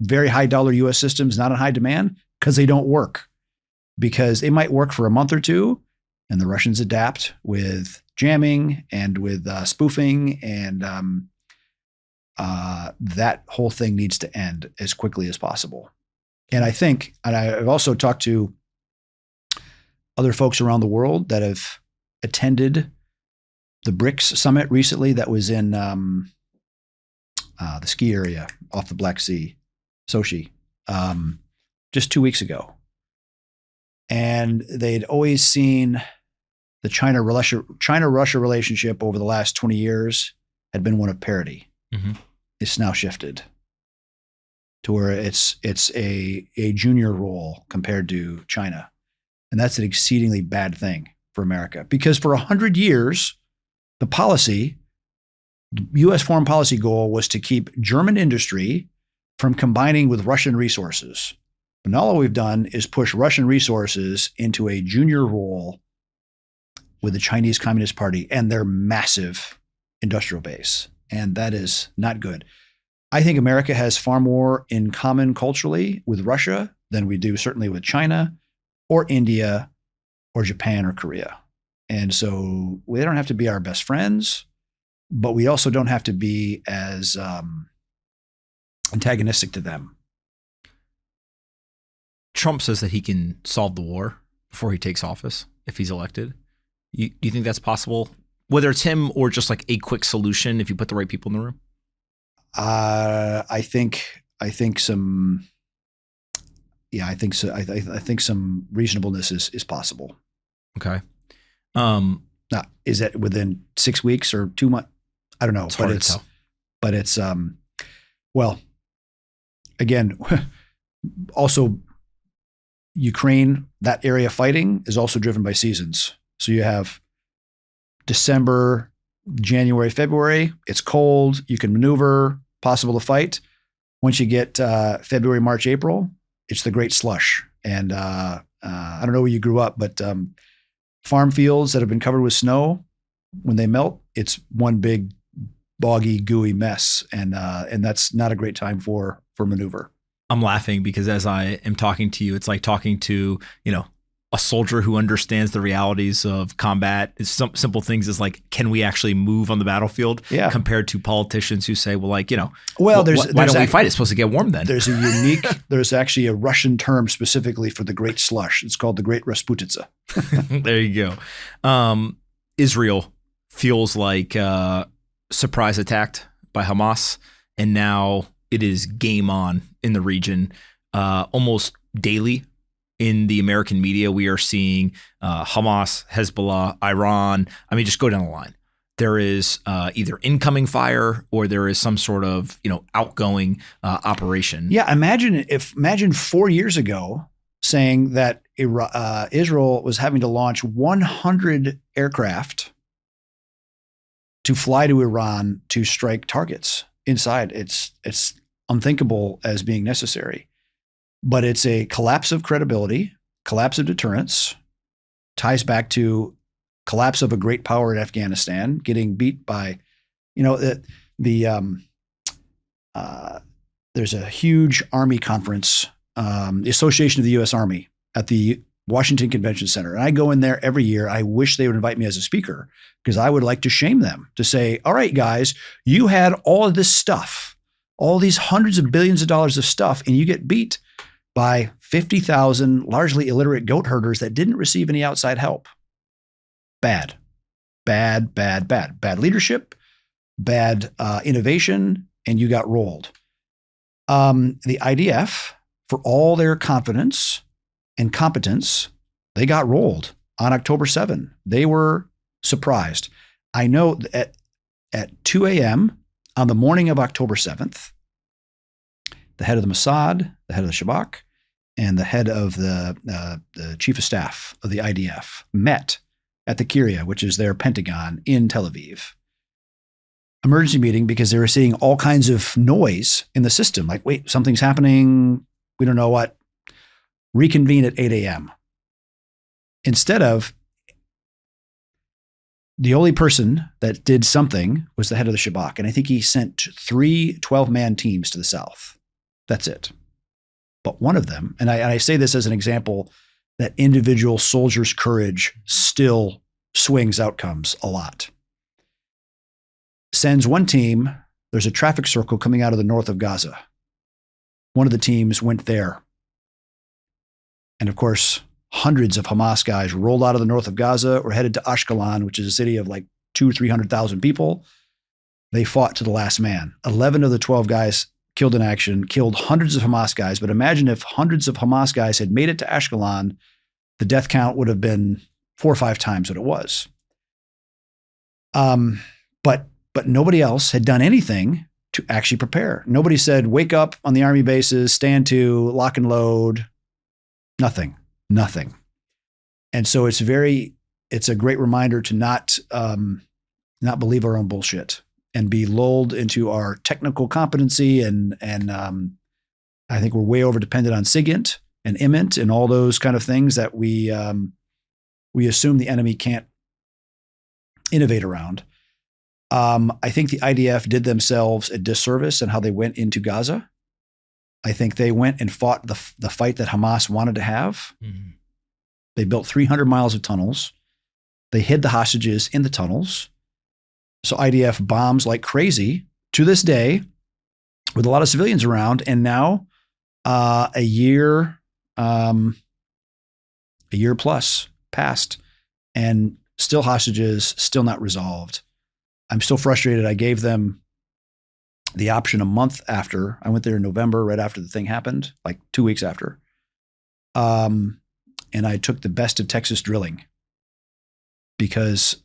very high dollar US systems not in high demand? Because they don't work. Because they might work for a month or two, and the Russians adapt with jamming and with spoofing, and that whole thing needs to end as quickly as possible. And I think, and I've also talked to other folks around the world that have attended the BRICS summit recently that was in the ski area off the Black Sea, Sochi, just 2 weeks ago. And they'd always seen the China-Russia relationship over the last 20 years had been one of parity. Mm-hmm. It's now shifted to where it's a junior role compared to China. And that's an exceedingly bad thing for America, because for 100 years, the U.S. foreign policy goal was to keep German industry from combining with Russian resources. And all we've done is push Russian resources into a junior role with the Chinese Communist Party and their massive industrial base. And that is not good. I think America has far more in common culturally with Russia than we do certainly with China or India or Japan or Korea. And so we don't have to be our best friends, but we also don't have to be as antagonistic to them. Trump says that he can solve the war before he takes office if he's elected. Do you think that's possible? Whether it's him or just like a quick solution if you put the right people in the room? I think some reasonableness is possible. Okay. Now, is that within 6 weeks or 2 months? I don't know. It's hard to tell. But it's well, again, also Ukraine, that area fighting is also driven by seasons. So you have December, January, February, it's cold, you can maneuver, possible to fight. Once you get February, March, April, it's the great slush. And I don't know where you grew up, but farm fields that have been covered with snow, when they melt, it's one big boggy, gooey mess. And that's not a great time for maneuver. I'm laughing because as I am talking to you, it's like talking to, a soldier who understands the realities of combat. It's some simple things is like, can we actually move on the battlefield? Yeah. Compared to politicians who say, well, like, why don't we fight? It's supposed to get warm then. There's actually a Russian term specifically for the great slush. It's called the Great Rasputitsa. There you go. Israel feels like surprise attacked by Hamas, and now it is game on in the region almost daily. in the American media, we are seeing Hamas, Hezbollah, Iran. I mean, just go down the line. There is either incoming fire or there is some sort of outgoing operation. Yeah, imagine 4 years ago saying that Israel was having to launch 100 aircraft to fly to Iran to strike targets inside. It's unthinkable as being necessary. But it's a collapse of credibility, collapse of deterrence, ties back to collapse of a great power in Afghanistan, getting beat by, there's a huge Army conference, the Association of the U.S. Army at the Washington Convention Center. And I go in there every year. I wish they would invite me as a speaker because I would like to shame them to say, all right, guys, you had all of this stuff, all these hundreds of billions of dollars of stuff, and you get beat by 50,000 largely illiterate goat herders that didn't receive any outside help. Bad leadership, bad innovation, and you got rolled. The IDF, for all their confidence and competence, they got rolled on October 7. They were surprised. I know that at 2 a.m. on the morning of October 7th, the head of the Mossad, the head of the Shabak, and the head of the chief of staff of the IDF met at the Kiryat, which is their Pentagon in Tel Aviv. Emergency meeting because they were seeing all kinds of noise in the system. Like, wait, something's happening. We don't know what. Reconvene at 8 a.m. Instead of, the only person that did something was the head of the Shabak. And I think he sent 3 12-man teams to the south. That's it. But one of them, and I say this as an example that individual soldiers' courage still swings outcomes a lot. Sends one team, there's a traffic circle coming out of the north of Gaza. One of the teams went there. And of course, hundreds of Hamas guys rolled out of the north of Gaza or headed to Ashkelon, which is a city of like 200,000 or 300,000 people. They fought to the last man. 11 of the 12 guys killed in action, killed hundreds of Hamas guys. But imagine if hundreds of Hamas guys had made it to Ashkelon, the death count would have been 4 or 5 times what it was. But nobody else had done anything to actually prepare. Nobody said, wake up on the army bases, stand to, lock and load. Nothing. And so it's a great reminder to not believe our own bullshit and be lulled into our technical competency. And I think we're way over dependent on SIGINT and IMINT and all those kind of things that we assume the enemy can't innovate around. I think the IDF did themselves a disservice in how they went into Gaza. I think they went and fought the fight that Hamas wanted to have. Mm-hmm. They built 300 miles of tunnels. They hid the hostages in the tunnels. So IDF bombs like crazy to this day with a lot of civilians around. And now a year plus passed and still hostages, still not resolved. I'm still frustrated. I gave them the option a month after. I went there in November, right after the thing happened, like 2 weeks after. And I took the best of Texas drilling because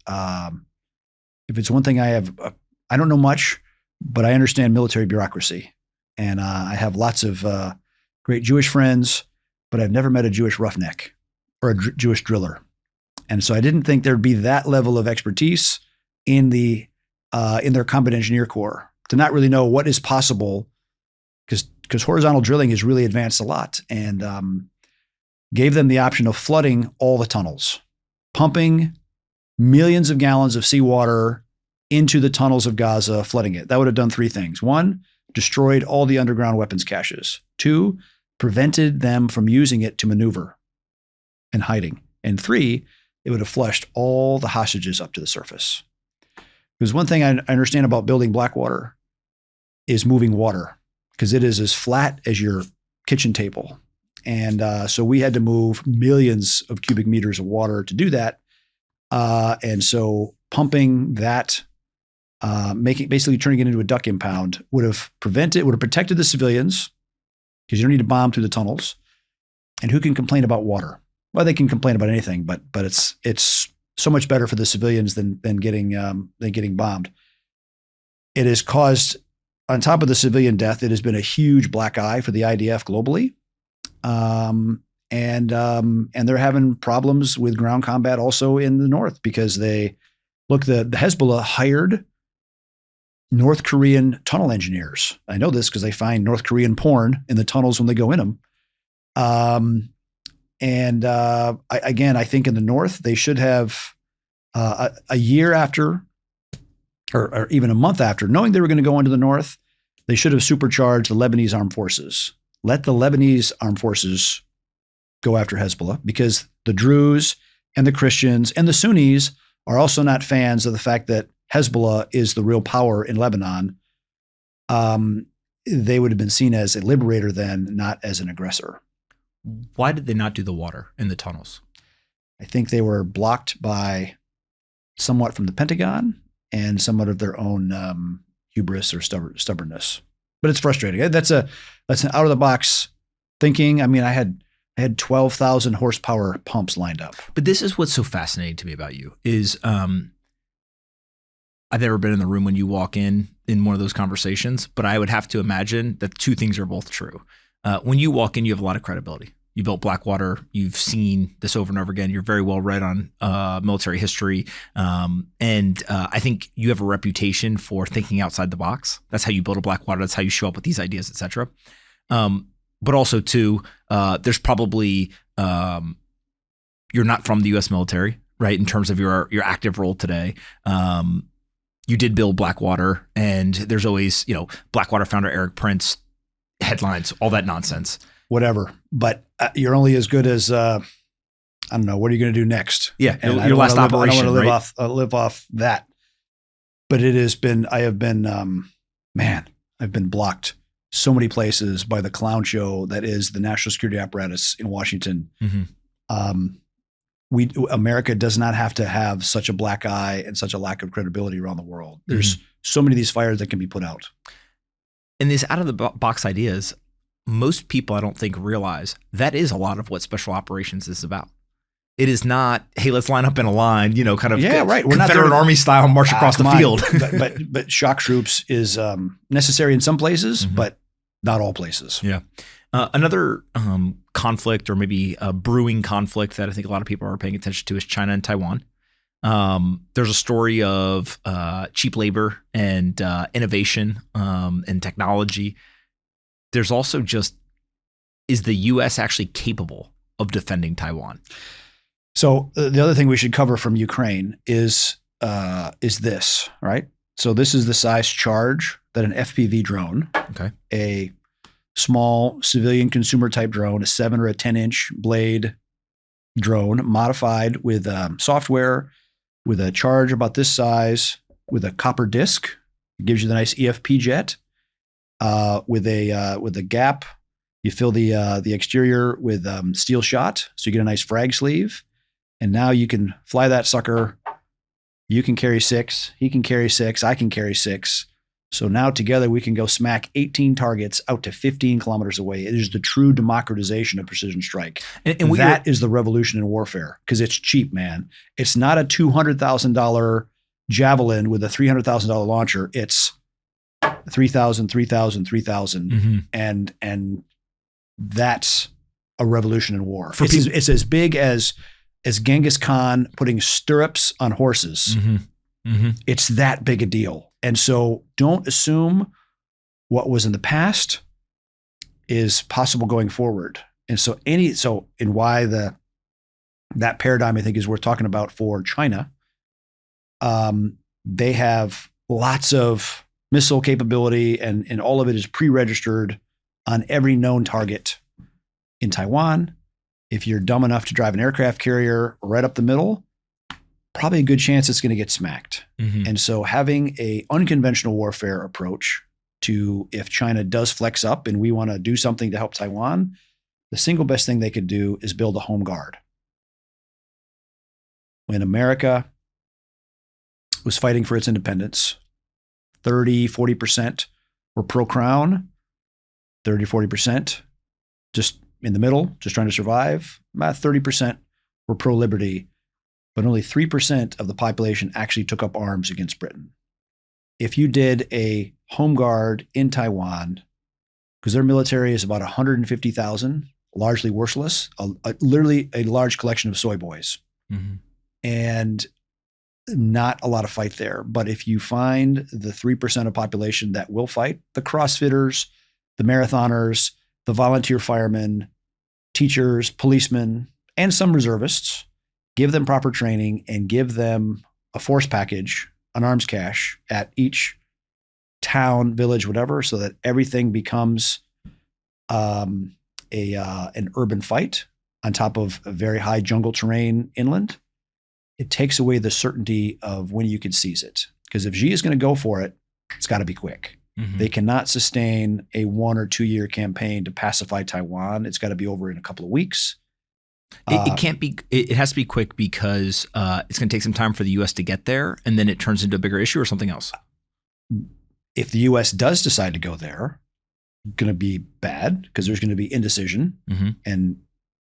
if it's one thing I don't know much, but I understand military bureaucracy. And I have lots of great Jewish friends, but I've never met a Jewish roughneck or a Jewish driller. And so I didn't think there'd be that level of expertise in their combat engineer corps to not really know what is possible because horizontal drilling has really advanced a lot, and gave them the option of flooding all the tunnels, pumping millions of gallons of seawater into the tunnels of Gaza, flooding it. That would have done 3 things. 1, destroyed all the underground weapons caches. 2, prevented them from using it to maneuver and hiding. And 3, it would have flushed all the hostages up to the surface. Because one thing I understand about building Blackwater is moving water, because it is as flat as your kitchen table. And so we had to move millions of cubic meters of water to do that. And so pumping that, basically turning it into a duck impound would have protected the civilians, because you don't need to bomb through the tunnels. And who can complain about water? Well, they can complain about anything, but it's so much better for the civilians than getting bombed. It has caused, on top of the civilian death, it has been a huge black eye for the IDF globally. And they're having problems with ground combat also in the north because the Hezbollah hired North Korean tunnel engineers. I know this because they find North Korean porn in the tunnels when they go in them. I think in the north, they should have a year after or even a month after, knowing they were going to go into the north, they should have supercharged the Lebanese armed forces. Let the Lebanese armed forces go after Hezbollah, because the Druze and the Christians and the Sunnis are also not fans of the fact that Hezbollah is the real power in Lebanon. They would have been seen as a liberator then, not as an aggressor. Why did they not do the water in the tunnels? I think they were blocked by somewhat from the Pentagon and somewhat of their own hubris or stubbornness. But it's frustrating. That's an out of the box thinking. I mean, I had 12,000 horsepower pumps lined up. But this is what's so fascinating to me about you is I've never been in the room when you walk in one of those conversations, but I would have to imagine that two things are both true. When you walk in, you have a lot of credibility. You built Blackwater. You've seen this over and over again. You're very well read on military history. And I think you have a reputation for thinking outside the box. That's how you build a Blackwater. That's how you show up with these ideas, et cetera. But also, too, there's probably you're not from the U.S. military, right, in terms of your active role today. You did build Blackwater, and there's always, Blackwater founder Erik Prince, headlines, all that nonsense. Whatever. But you're only as good as, I don't know, what are you going to do next? Yeah, and your last operation, I don't want right? to live off that. But I've been blocked so many places by the clown show that is the national security apparatus in Washington. Mm-hmm. America does not have to have such a black eye and such a lack of credibility around the world. There's so many of these fires that can be put out. And these out of the box ideas, most people, I don't think, realize that is a lot of what special operations is about. It is not, hey, let's line up in a line, kind of right. We're Confederate Army style march across the field. but shock troops is necessary in some places, but not all places. Yeah. Another conflict, or maybe a brewing conflict that I think a lot of people are paying attention to, is China and Taiwan. There's a story of cheap labor and innovation and technology. There's also is the U.S. actually capable of defending Taiwan? So the other thing we should cover from Ukraine is this, right? So this is the size charge that an FPV drone, a small civilian consumer type drone, a 7 or a 10-inch blade drone, modified with software, with a charge about this size, with a copper disc. It gives you the nice EFP jet. With a gap, you fill the exterior with steel shot, so you get a nice frag sleeve, and now you can fly that sucker. You can carry 6, he can carry 6, I can carry 6. So now together we can go smack 18 targets out to 15 kilometers away. It is the true democratization of precision strike. And that is the revolution in warfare, because it's cheap, man. It's not a $200,000 Javelin with a $300,000 launcher. It's 3,000, 3,000, 3,000. And that's a revolution in war. It's as big as Genghis Khan putting stirrups on horses. It's that big a deal. And so don't assume what was in the past is possible going forward. And so why that paradigm, I think, is worth talking about for China. They have lots of missile capability, and all of it is pre-registered on every known target in Taiwan. If you're dumb enough to drive an aircraft carrier right up the middle, probably a good chance it's going to get smacked. And so having a unconventional warfare approach to, if China does flex up and we want to do something to help Taiwan, the single best thing they could do is build a home guard. When America was fighting for its independence, 30, 40% were pro-crown, 30, 40% just in the middle, just trying to survive, about 30% were pro-liberty, but only 3% of the population actually took up arms against Britain. If you did a home guard in Taiwan, because their military is about 150,000, largely worthless, literally a large collection of soy boys, and not a lot of fight there. But if you find the 3% of population that will fight, the CrossFitters, the marathoners, the volunteer firemen, teachers, policemen, and some reservists, give them proper training and give them a force package, an arms cache at each town, village, whatever, so that everything becomes an urban fight on top of a very high jungle terrain inland. It takes away the certainty of when you can seize it. Because if Xi is going to go for it, it's got to be quick. They cannot sustain a 1 or 2 year campaign to pacify Taiwan. It's got to be over in a couple of weeks. It can't be. It has to be quick because it's going to take some time for the U.S. to get there, and then it turns into a bigger issue or something else. If the U.S. does decide to go there, it's going to be bad because there's going to be indecision, and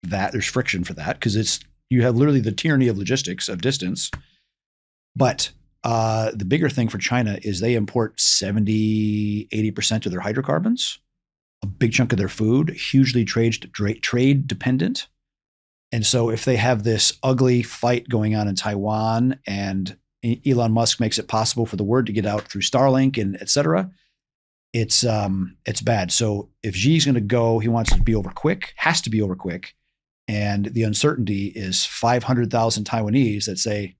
that there's friction for that because you have literally the tyranny of logistics of distance. But the bigger thing for China is they import 70, 80% of their hydrocarbons, a big chunk of their food, hugely trade dependent. And so if they have this ugly fight going on in Taiwan and Elon Musk makes it possible for the word to get out through Starlink and et cetera, it's bad. So if Xi's going to go, he wants it to be over quick, has to be over quick. And the uncertainty is 500,000 Taiwanese that say,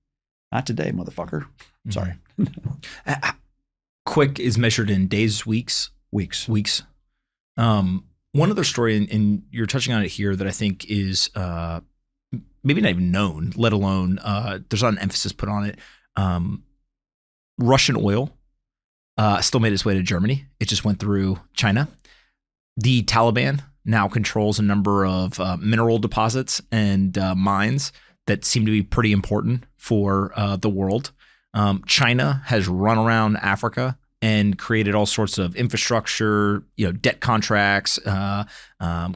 not today, motherfucker. Sorry. Quick is measured in days, weeks. Weeks. One other story, and you're touching on it here, that I think is maybe not even known, let alone there's not an emphasis put on it. Russian oil still made its way to Germany. It just went through China. The Taliban now controls a number of mineral deposits and mines that seem to be pretty important for the world. China has run around Africa and created all sorts of infrastructure, debt contracts,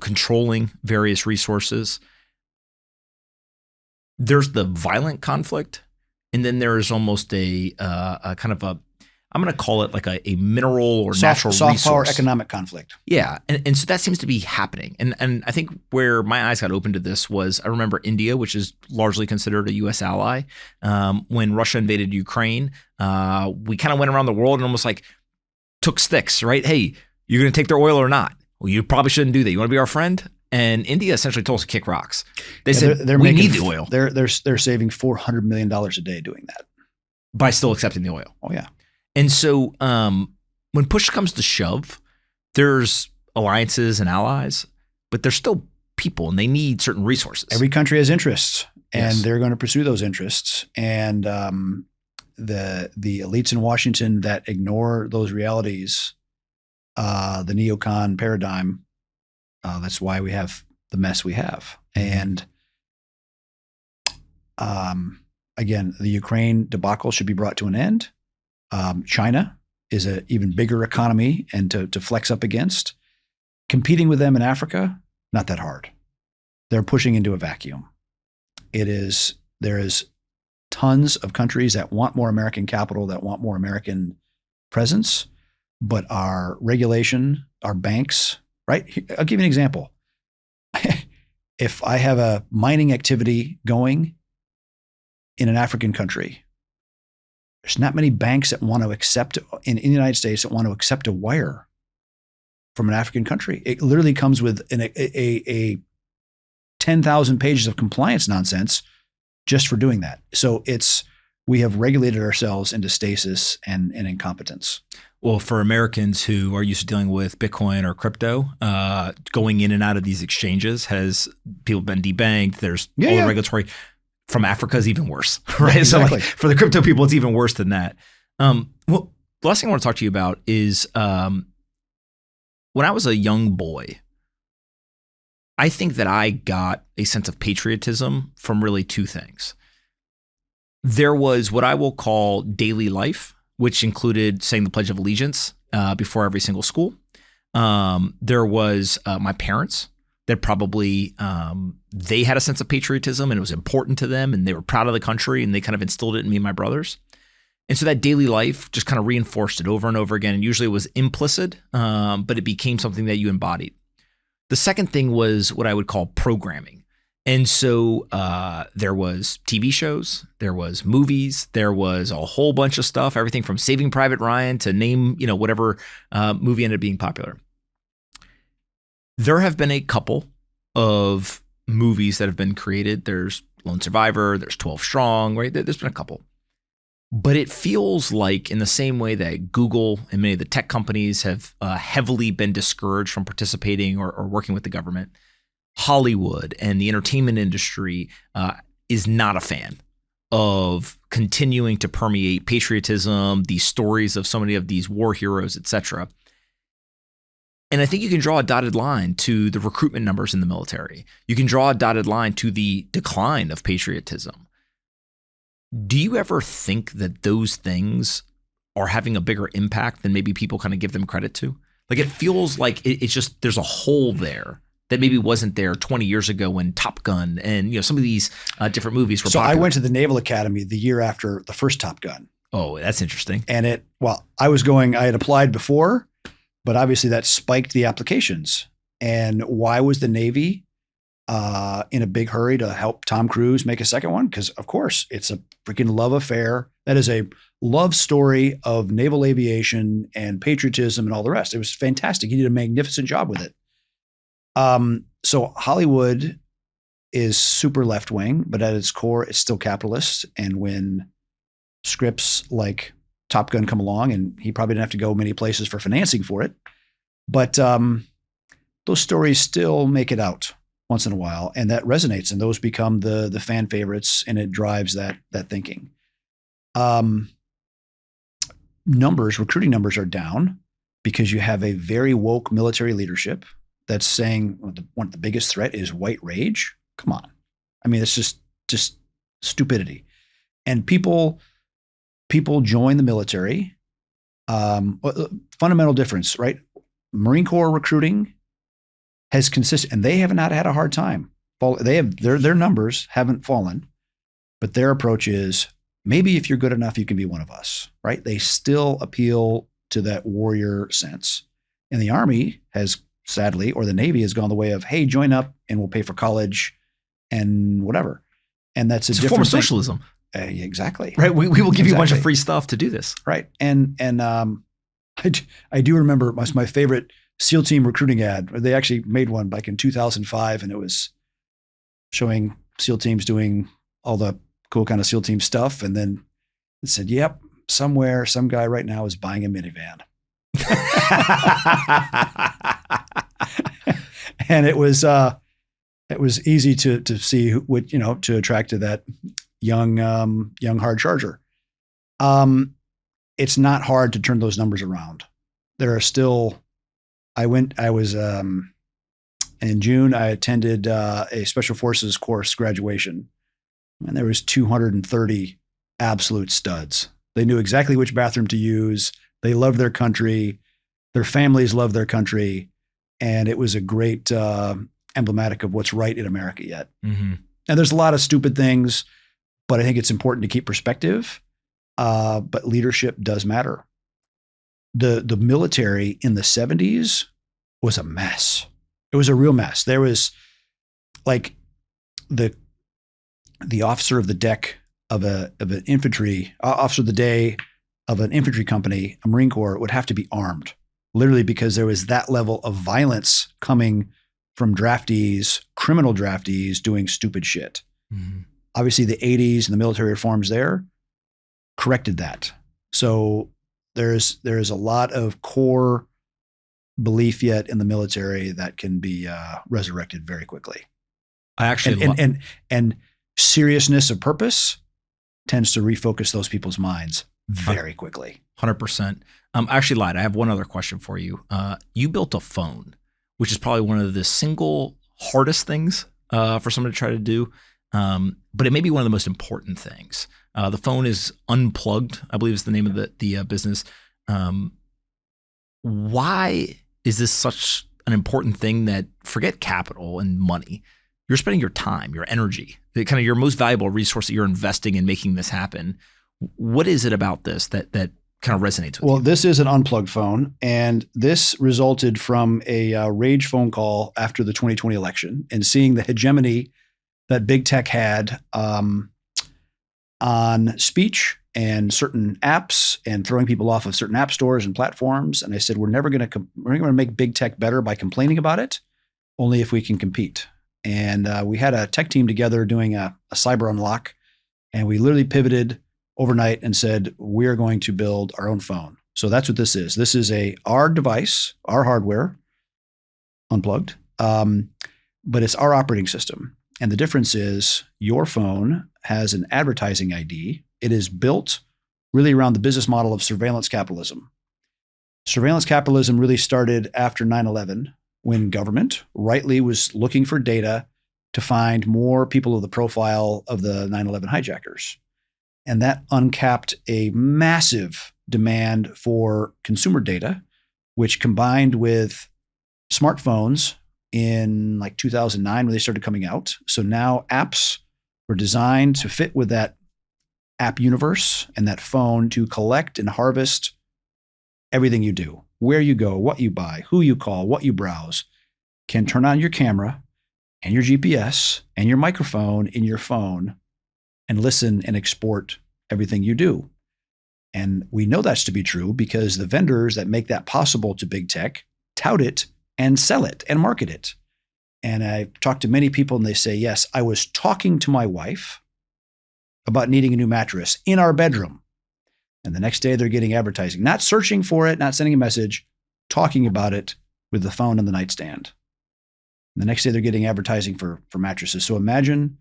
controlling various resources. There's the violent conflict, and then there is almost a kind of I'm going to call it like a mineral or natural soft resource. power economic conflict. Yeah. And so that seems to be happening. And I think where my eyes got open to this was I remember India, which is largely considered a U.S. ally. When Russia invaded Ukraine, we kind of went around the world and almost like took sticks, right? Hey, you're going to take their oil or not? Well, you probably shouldn't do that. You want to be our friend? And India essentially told us to kick rocks. They said, we need the oil. They're saving $400 million a day doing that. By still accepting the oil. Oh, yeah. And so when push comes to shove, there's alliances and allies, but there's still people and they need certain resources. Every country has interests and Yes. they're going to pursue those interests. And the elites in Washington that ignore those realities, the neocon paradigm, that's why we have the mess we have. And again, the Ukraine debacle should be brought to an end. China is an even bigger economy and to flex up against. Competing with them in Africa, not that hard. They're pushing into a vacuum. There is tons of countries that want more American capital, that want more American presence, but our regulation, our banks, right? I'll give you an example. If I have a mining activity going in an African country, there's not many banks that want to accept in the United States that want to accept a wire from an African country. It literally comes with a 10,000 pages of compliance nonsense just for doing that. So we have regulated ourselves into stasis and incompetence. Well, for Americans who are used to dealing with Bitcoin or crypto, going in and out of these exchanges people have been debanked. There's all the regulatory. From Africa is even worse, right? Exactly. So like for the crypto people, it's even worse than that. Well, the last thing I want to talk to you about is when I was a young boy, I think that I got a sense of patriotism from really two things. There was what I will call daily life, which included saying the Pledge of Allegiance before every single school. There was my parents that probably they had a sense of patriotism and it was important to them and they were proud of the country and they kind of instilled it in me and my brothers. And so that daily life just kind of reinforced it over and over again. And usually it was implicit, but it became something that you embodied. The second thing was what I would call programming. And so there was TV shows, there was movies, there was a whole bunch of stuff, everything from Saving Private Ryan to name, whatever movie ended up being popular. There have been a couple of movies that have been created. There's Lone Survivor, there's 12 Strong, right? There's been a couple. But it feels like in the same way that Google and many of the tech companies have heavily been discouraged from participating or working with the government, Hollywood and the entertainment industry is not a fan of continuing to permeate patriotism, these stories of so many of these war heroes, etc. And I think you can draw a dotted line to the recruitment numbers in the military. You can draw a dotted line to the decline of patriotism. Do you ever think that those things are having a bigger impact than maybe people kind of give them credit to? Like it feels like it's just there's a hole there that maybe wasn't there 20 years ago when Top Gun and some of these different movies were popular. I went to the Naval Academy the year after the first Top Gun. Oh, that's interesting. And I had applied before, but obviously that spiked the applications. And why was the Navy in a big hurry to help Tom Cruise make a second one? Because of course it's a freaking love affair. That is a love story of naval aviation and patriotism and all the rest. It was fantastic. He did a magnificent job with it. So Hollywood is super left wing, but at its core, it's still capitalist. And when scripts like Top Gun come along, and he probably didn't have to go many places for financing for it, but those stories still make it out once in a while, and that resonates, and those become the fan favorites, and it drives that thinking. Recruiting numbers are down because you have a very woke military leadership that's saying one of the biggest threat is white rage. Come on. I mean, it's just stupidity. And people join the military. Fundamental difference, right? Marine Corps recruiting has consistent, and they have not had a hard time. Their numbers haven't fallen, but their approach is maybe if you're good enough, you can be one of us, right? They still appeal to that warrior sense. And the Army has sadly, or the Navy has gone the way of, hey, join up and we'll pay for college and whatever. And that's a different form of socialism. Exactly. Right. We will give you a bunch of free stuff to do this. Right. And I do remember my favorite SEAL team recruiting ad. They actually made one back in 2005, and it was showing SEAL teams doing all the cool kind of SEAL team stuff. And then it said, yep, somewhere, some guy right now is buying a minivan. And it was easy to see who would, to attract to that young hard charger. It's not hard to turn those numbers around. There are still, in June, I attended a Special Forces course graduation, and there was 230 absolute studs. They knew exactly which bathroom to use. They loved their country. Their families love their country. And it was a great emblematic of what's right in America yet. Mm-hmm. And there's a lot of stupid things, but I think it's important to keep perspective. But leadership does matter. The military in the 70s was a mess. It was a real mess. There was like the officer of the deck of an infantry, officer of the day of an infantry company, a Marine Corps, would have to be armed, literally, because there was that level of violence coming from draftees, criminal draftees doing stupid shit. Mm-hmm. Obviously, the 80s and the military reforms there corrected that. So there's a lot of core belief yet in the military that can be resurrected very quickly. I actually and seriousness of purpose tends to refocus those people's minds very quickly. 100%. I actually lied. I have one other question for you. You built a phone, which is probably one of the single hardest things for someone to try to do, but it may be one of the most important things. The phone is Unplugged, I believe is the name of the business. Why is this such an important thing that, forget capital and money, you're spending your time, your energy, the kind of your most valuable resource that you're investing in making this happen. What is it about this that kind of resonates with you? Well, this is an unplugged phone, and this resulted from a rage phone call after the 2020 election and seeing the hegemony that big tech had on speech and certain apps and throwing people off of certain app stores and platforms. And I said, we're going to make big tech better by complaining about it, only if we can compete. And we had a tech team together doing a cyber unlock, and we literally pivoted overnight and said, we're going to build our own phone. So that's what this is. This is our device, our hardware, unplugged, but it's our operating system. And the difference is your phone has an advertising ID. It is built really around the business model of surveillance capitalism. Surveillance capitalism really started after 9/11, when government rightly was looking for data to find more people of the profile of the 9/11 hijackers. And that uncapped a massive demand for consumer data, which combined with smartphones in like 2009 when they started coming out. So now apps were designed to fit with that app universe and that phone to collect and harvest everything you do, where you go, what you buy, who you call, what you browse, can turn on your camera and your GPS and your microphone in your phone and listen and export everything you do. And we know that's to be true because the vendors that make that possible to big tech tout it and sell it and market it. And I've talked to many people and they say, yes, I was talking to my wife about needing a new mattress in our bedroom. And the next day they're getting advertising, not searching for it, not sending a message, talking about it with the phone on the nightstand. And the next day they're getting advertising for mattresses. So imagine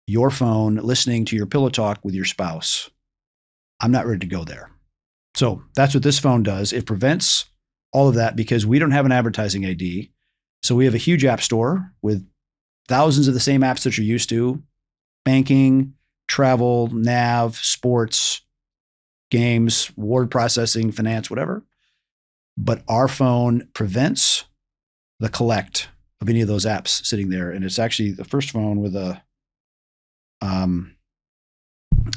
your phone listening to your pillow talk with your spouse. I'm not ready to go there. So that's what this phone does. It prevents all of that because we don't have an advertising ID. So we have a huge app store with thousands of the same apps that you're used to: banking, travel, nav, sports, games, word processing, finance, whatever. But our phone prevents the collect of any of those apps sitting there. And it's actually the first phone with an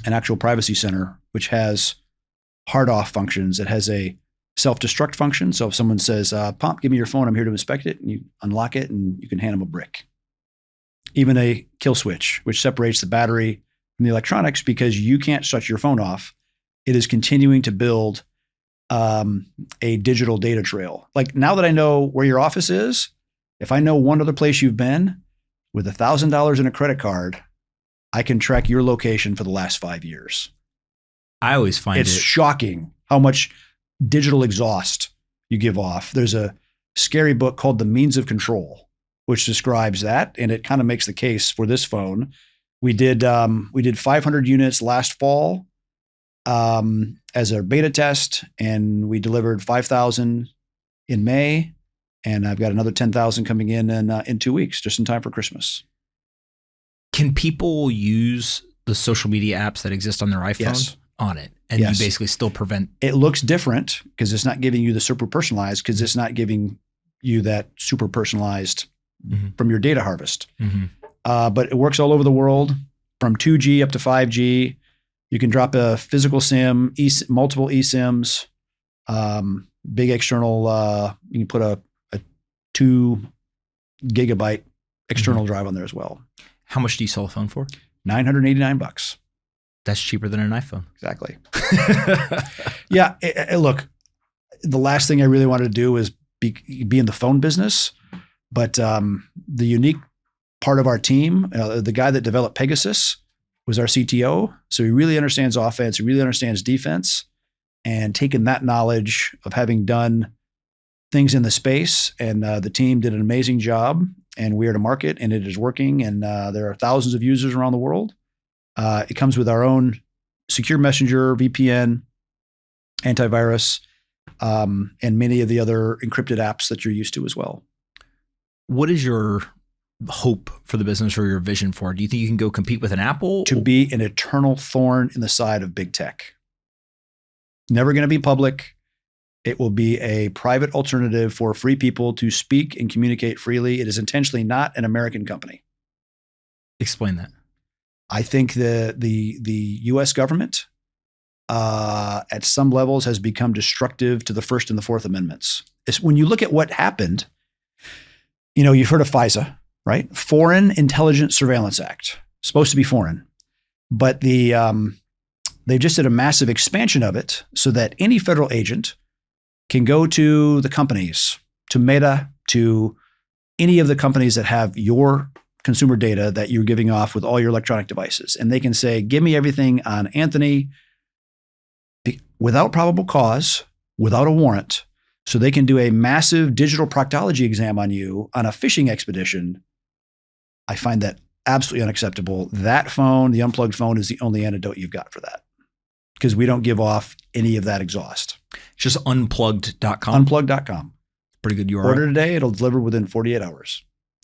actual privacy center, which has hard off functions. It has a self-destruct function. So if someone says, Pomp, give me your phone, I'm here to inspect it, and you unlock it and you can hand them a brick. Even a kill switch, which separates the battery from the electronics because you can't shut your phone off. It is continuing to build a digital data trail. Like now that I know where your office is, if I know one other place you've been with $1,000 in a credit card, I can track your location for the last 5 years. I always find it's shocking how much digital exhaust you give off. There's a scary book called The Means of Control, which describes that, and it kind of makes the case for this phone. We did 500 units last fall as a beta test, and we delivered 5,000 in May, and I've got another 10,000 coming in 2 weeks, just in time for Christmas. Can people use the social media apps that exist on their iPhone? Yes. On it, and Yes. you basically still prevent. It looks different because it's not giving you the super personalized, because it's not giving you that super personalized from your data harvest. But it works all over the world, from 2G up to 5G. You can drop a physical SIM, multiple eSIMs, big external. You can put a 2 gigabyte external drive on there as well. How much do you sell a phone for? $989. That's cheaper than an iPhone. Exactly. Yeah. Look, the last thing I really wanted to do is be in the phone business. But the unique part of our team, the guy that developed Pegasus was our CTO. So he really understands offense. He really understands defense, and taken that knowledge of having done things in the space. And the team did an amazing job, and we are to market, and it is working. And there are thousands of users around the world. It comes with our own secure messenger, VPN, antivirus, and many of the other encrypted apps that you're used to as well. What is your hope for the business, or your vision for it? Do you think you can go compete with an Apple? To be an eternal thorn in the side of big tech. Never going to be public. It will be a private alternative for free people to speak and communicate freely. It is intentionally not an American company. Explain that. I think the U.S. government at some levels has become destructive to the First and the Fourth Amendments. When you look at what happened, you've heard of FISA, right? Foreign Intelligence Surveillance Act, supposed to be foreign, but they just did a massive expansion of it so that any federal agent can go to the companies, to Meta, to any of the companies that have your consumer data that you're giving off with all your electronic devices. And they can say, give me everything on Anthony without probable cause, without a warrant. So they can do a massive digital proctology exam on you on a fishing expedition. I find that absolutely unacceptable. That phone, the unplugged phone, is the only antidote you've got for that, because we don't give off any of that exhaust. Just unplugged.com. Unplugged.com. Pretty good URL. Order today. It'll deliver within 48 hours.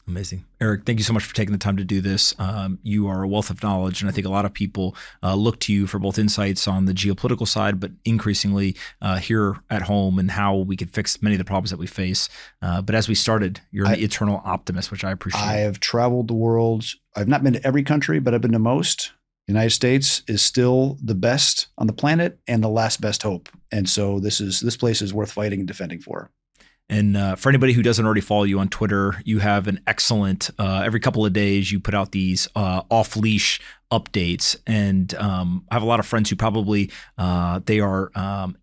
Amazing. Erik, thank you so much for taking the time to do this. You are a wealth of knowledge, and I think a lot of people look to you for both insights on the geopolitical side, but increasingly here at home and how we could fix many of the problems that we face. But as we started, you're an eternal optimist, which I appreciate. I have traveled the world. I've not been to every country, but I've been to most. The United States is still the best on the planet and the last best hope. And so this place is worth fighting and defending for. And for anybody who doesn't already follow you on Twitter, you have an excellent, every couple of days, you put out these off-leash updates. And I have a lot of friends who probably, they are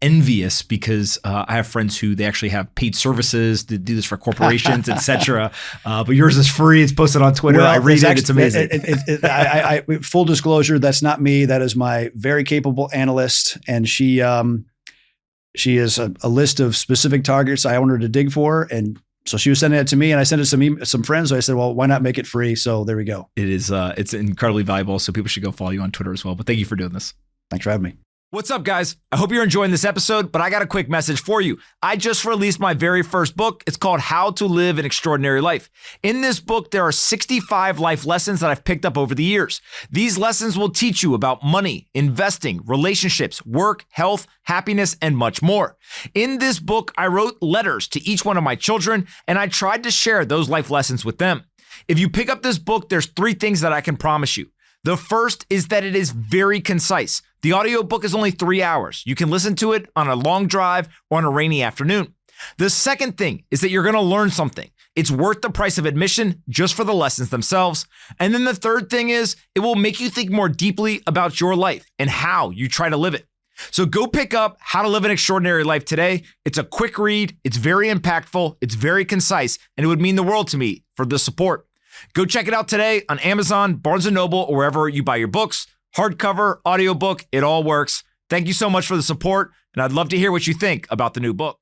envious because I have friends who they actually have paid services to do this for corporations, et cetera. But yours is free. It's posted on Twitter. I read it. It's amazing. Full disclosure, that's not me. That is my very capable analyst. And she is a list of specific targets I want her to dig for. And so she was sending it to me, and I sent it to some friends. So I said, well, why not make it free? So there we go. It is, it's incredibly valuable. So people should go follow you on Twitter as well. But thank you for doing this. Thanks for having me. What's up, guys? I hope you're enjoying this episode, but I got a quick message for you. I just released my very first book. It's called How to Live an Extraordinary Life. In this book, there are 65 life lessons that I've picked up over the years. These lessons will teach you about money, investing, relationships, work, health, happiness, and much more. In this book, I wrote letters to each one of my children, and I tried to share those life lessons with them. If you pick up this book, there's 3 things that I can promise you. The first is that it is very concise. The audiobook is only 3 hours. You can listen to it on a long drive or on a rainy afternoon. The second thing is that you're going to learn something. It's worth the price of admission just for the lessons themselves. And then the third thing is it will make you think more deeply about your life and how you try to live it. So go pick up How to Live an Extraordinary Life today. It's a quick read. It's very impactful. It's very concise, and it would mean the world to me for the support. Go check it out today on Amazon, Barnes & Noble, or wherever you buy your books. Hardcover, audiobook, it all works. Thank you so much for the support, and I'd love to hear what you think about the new book.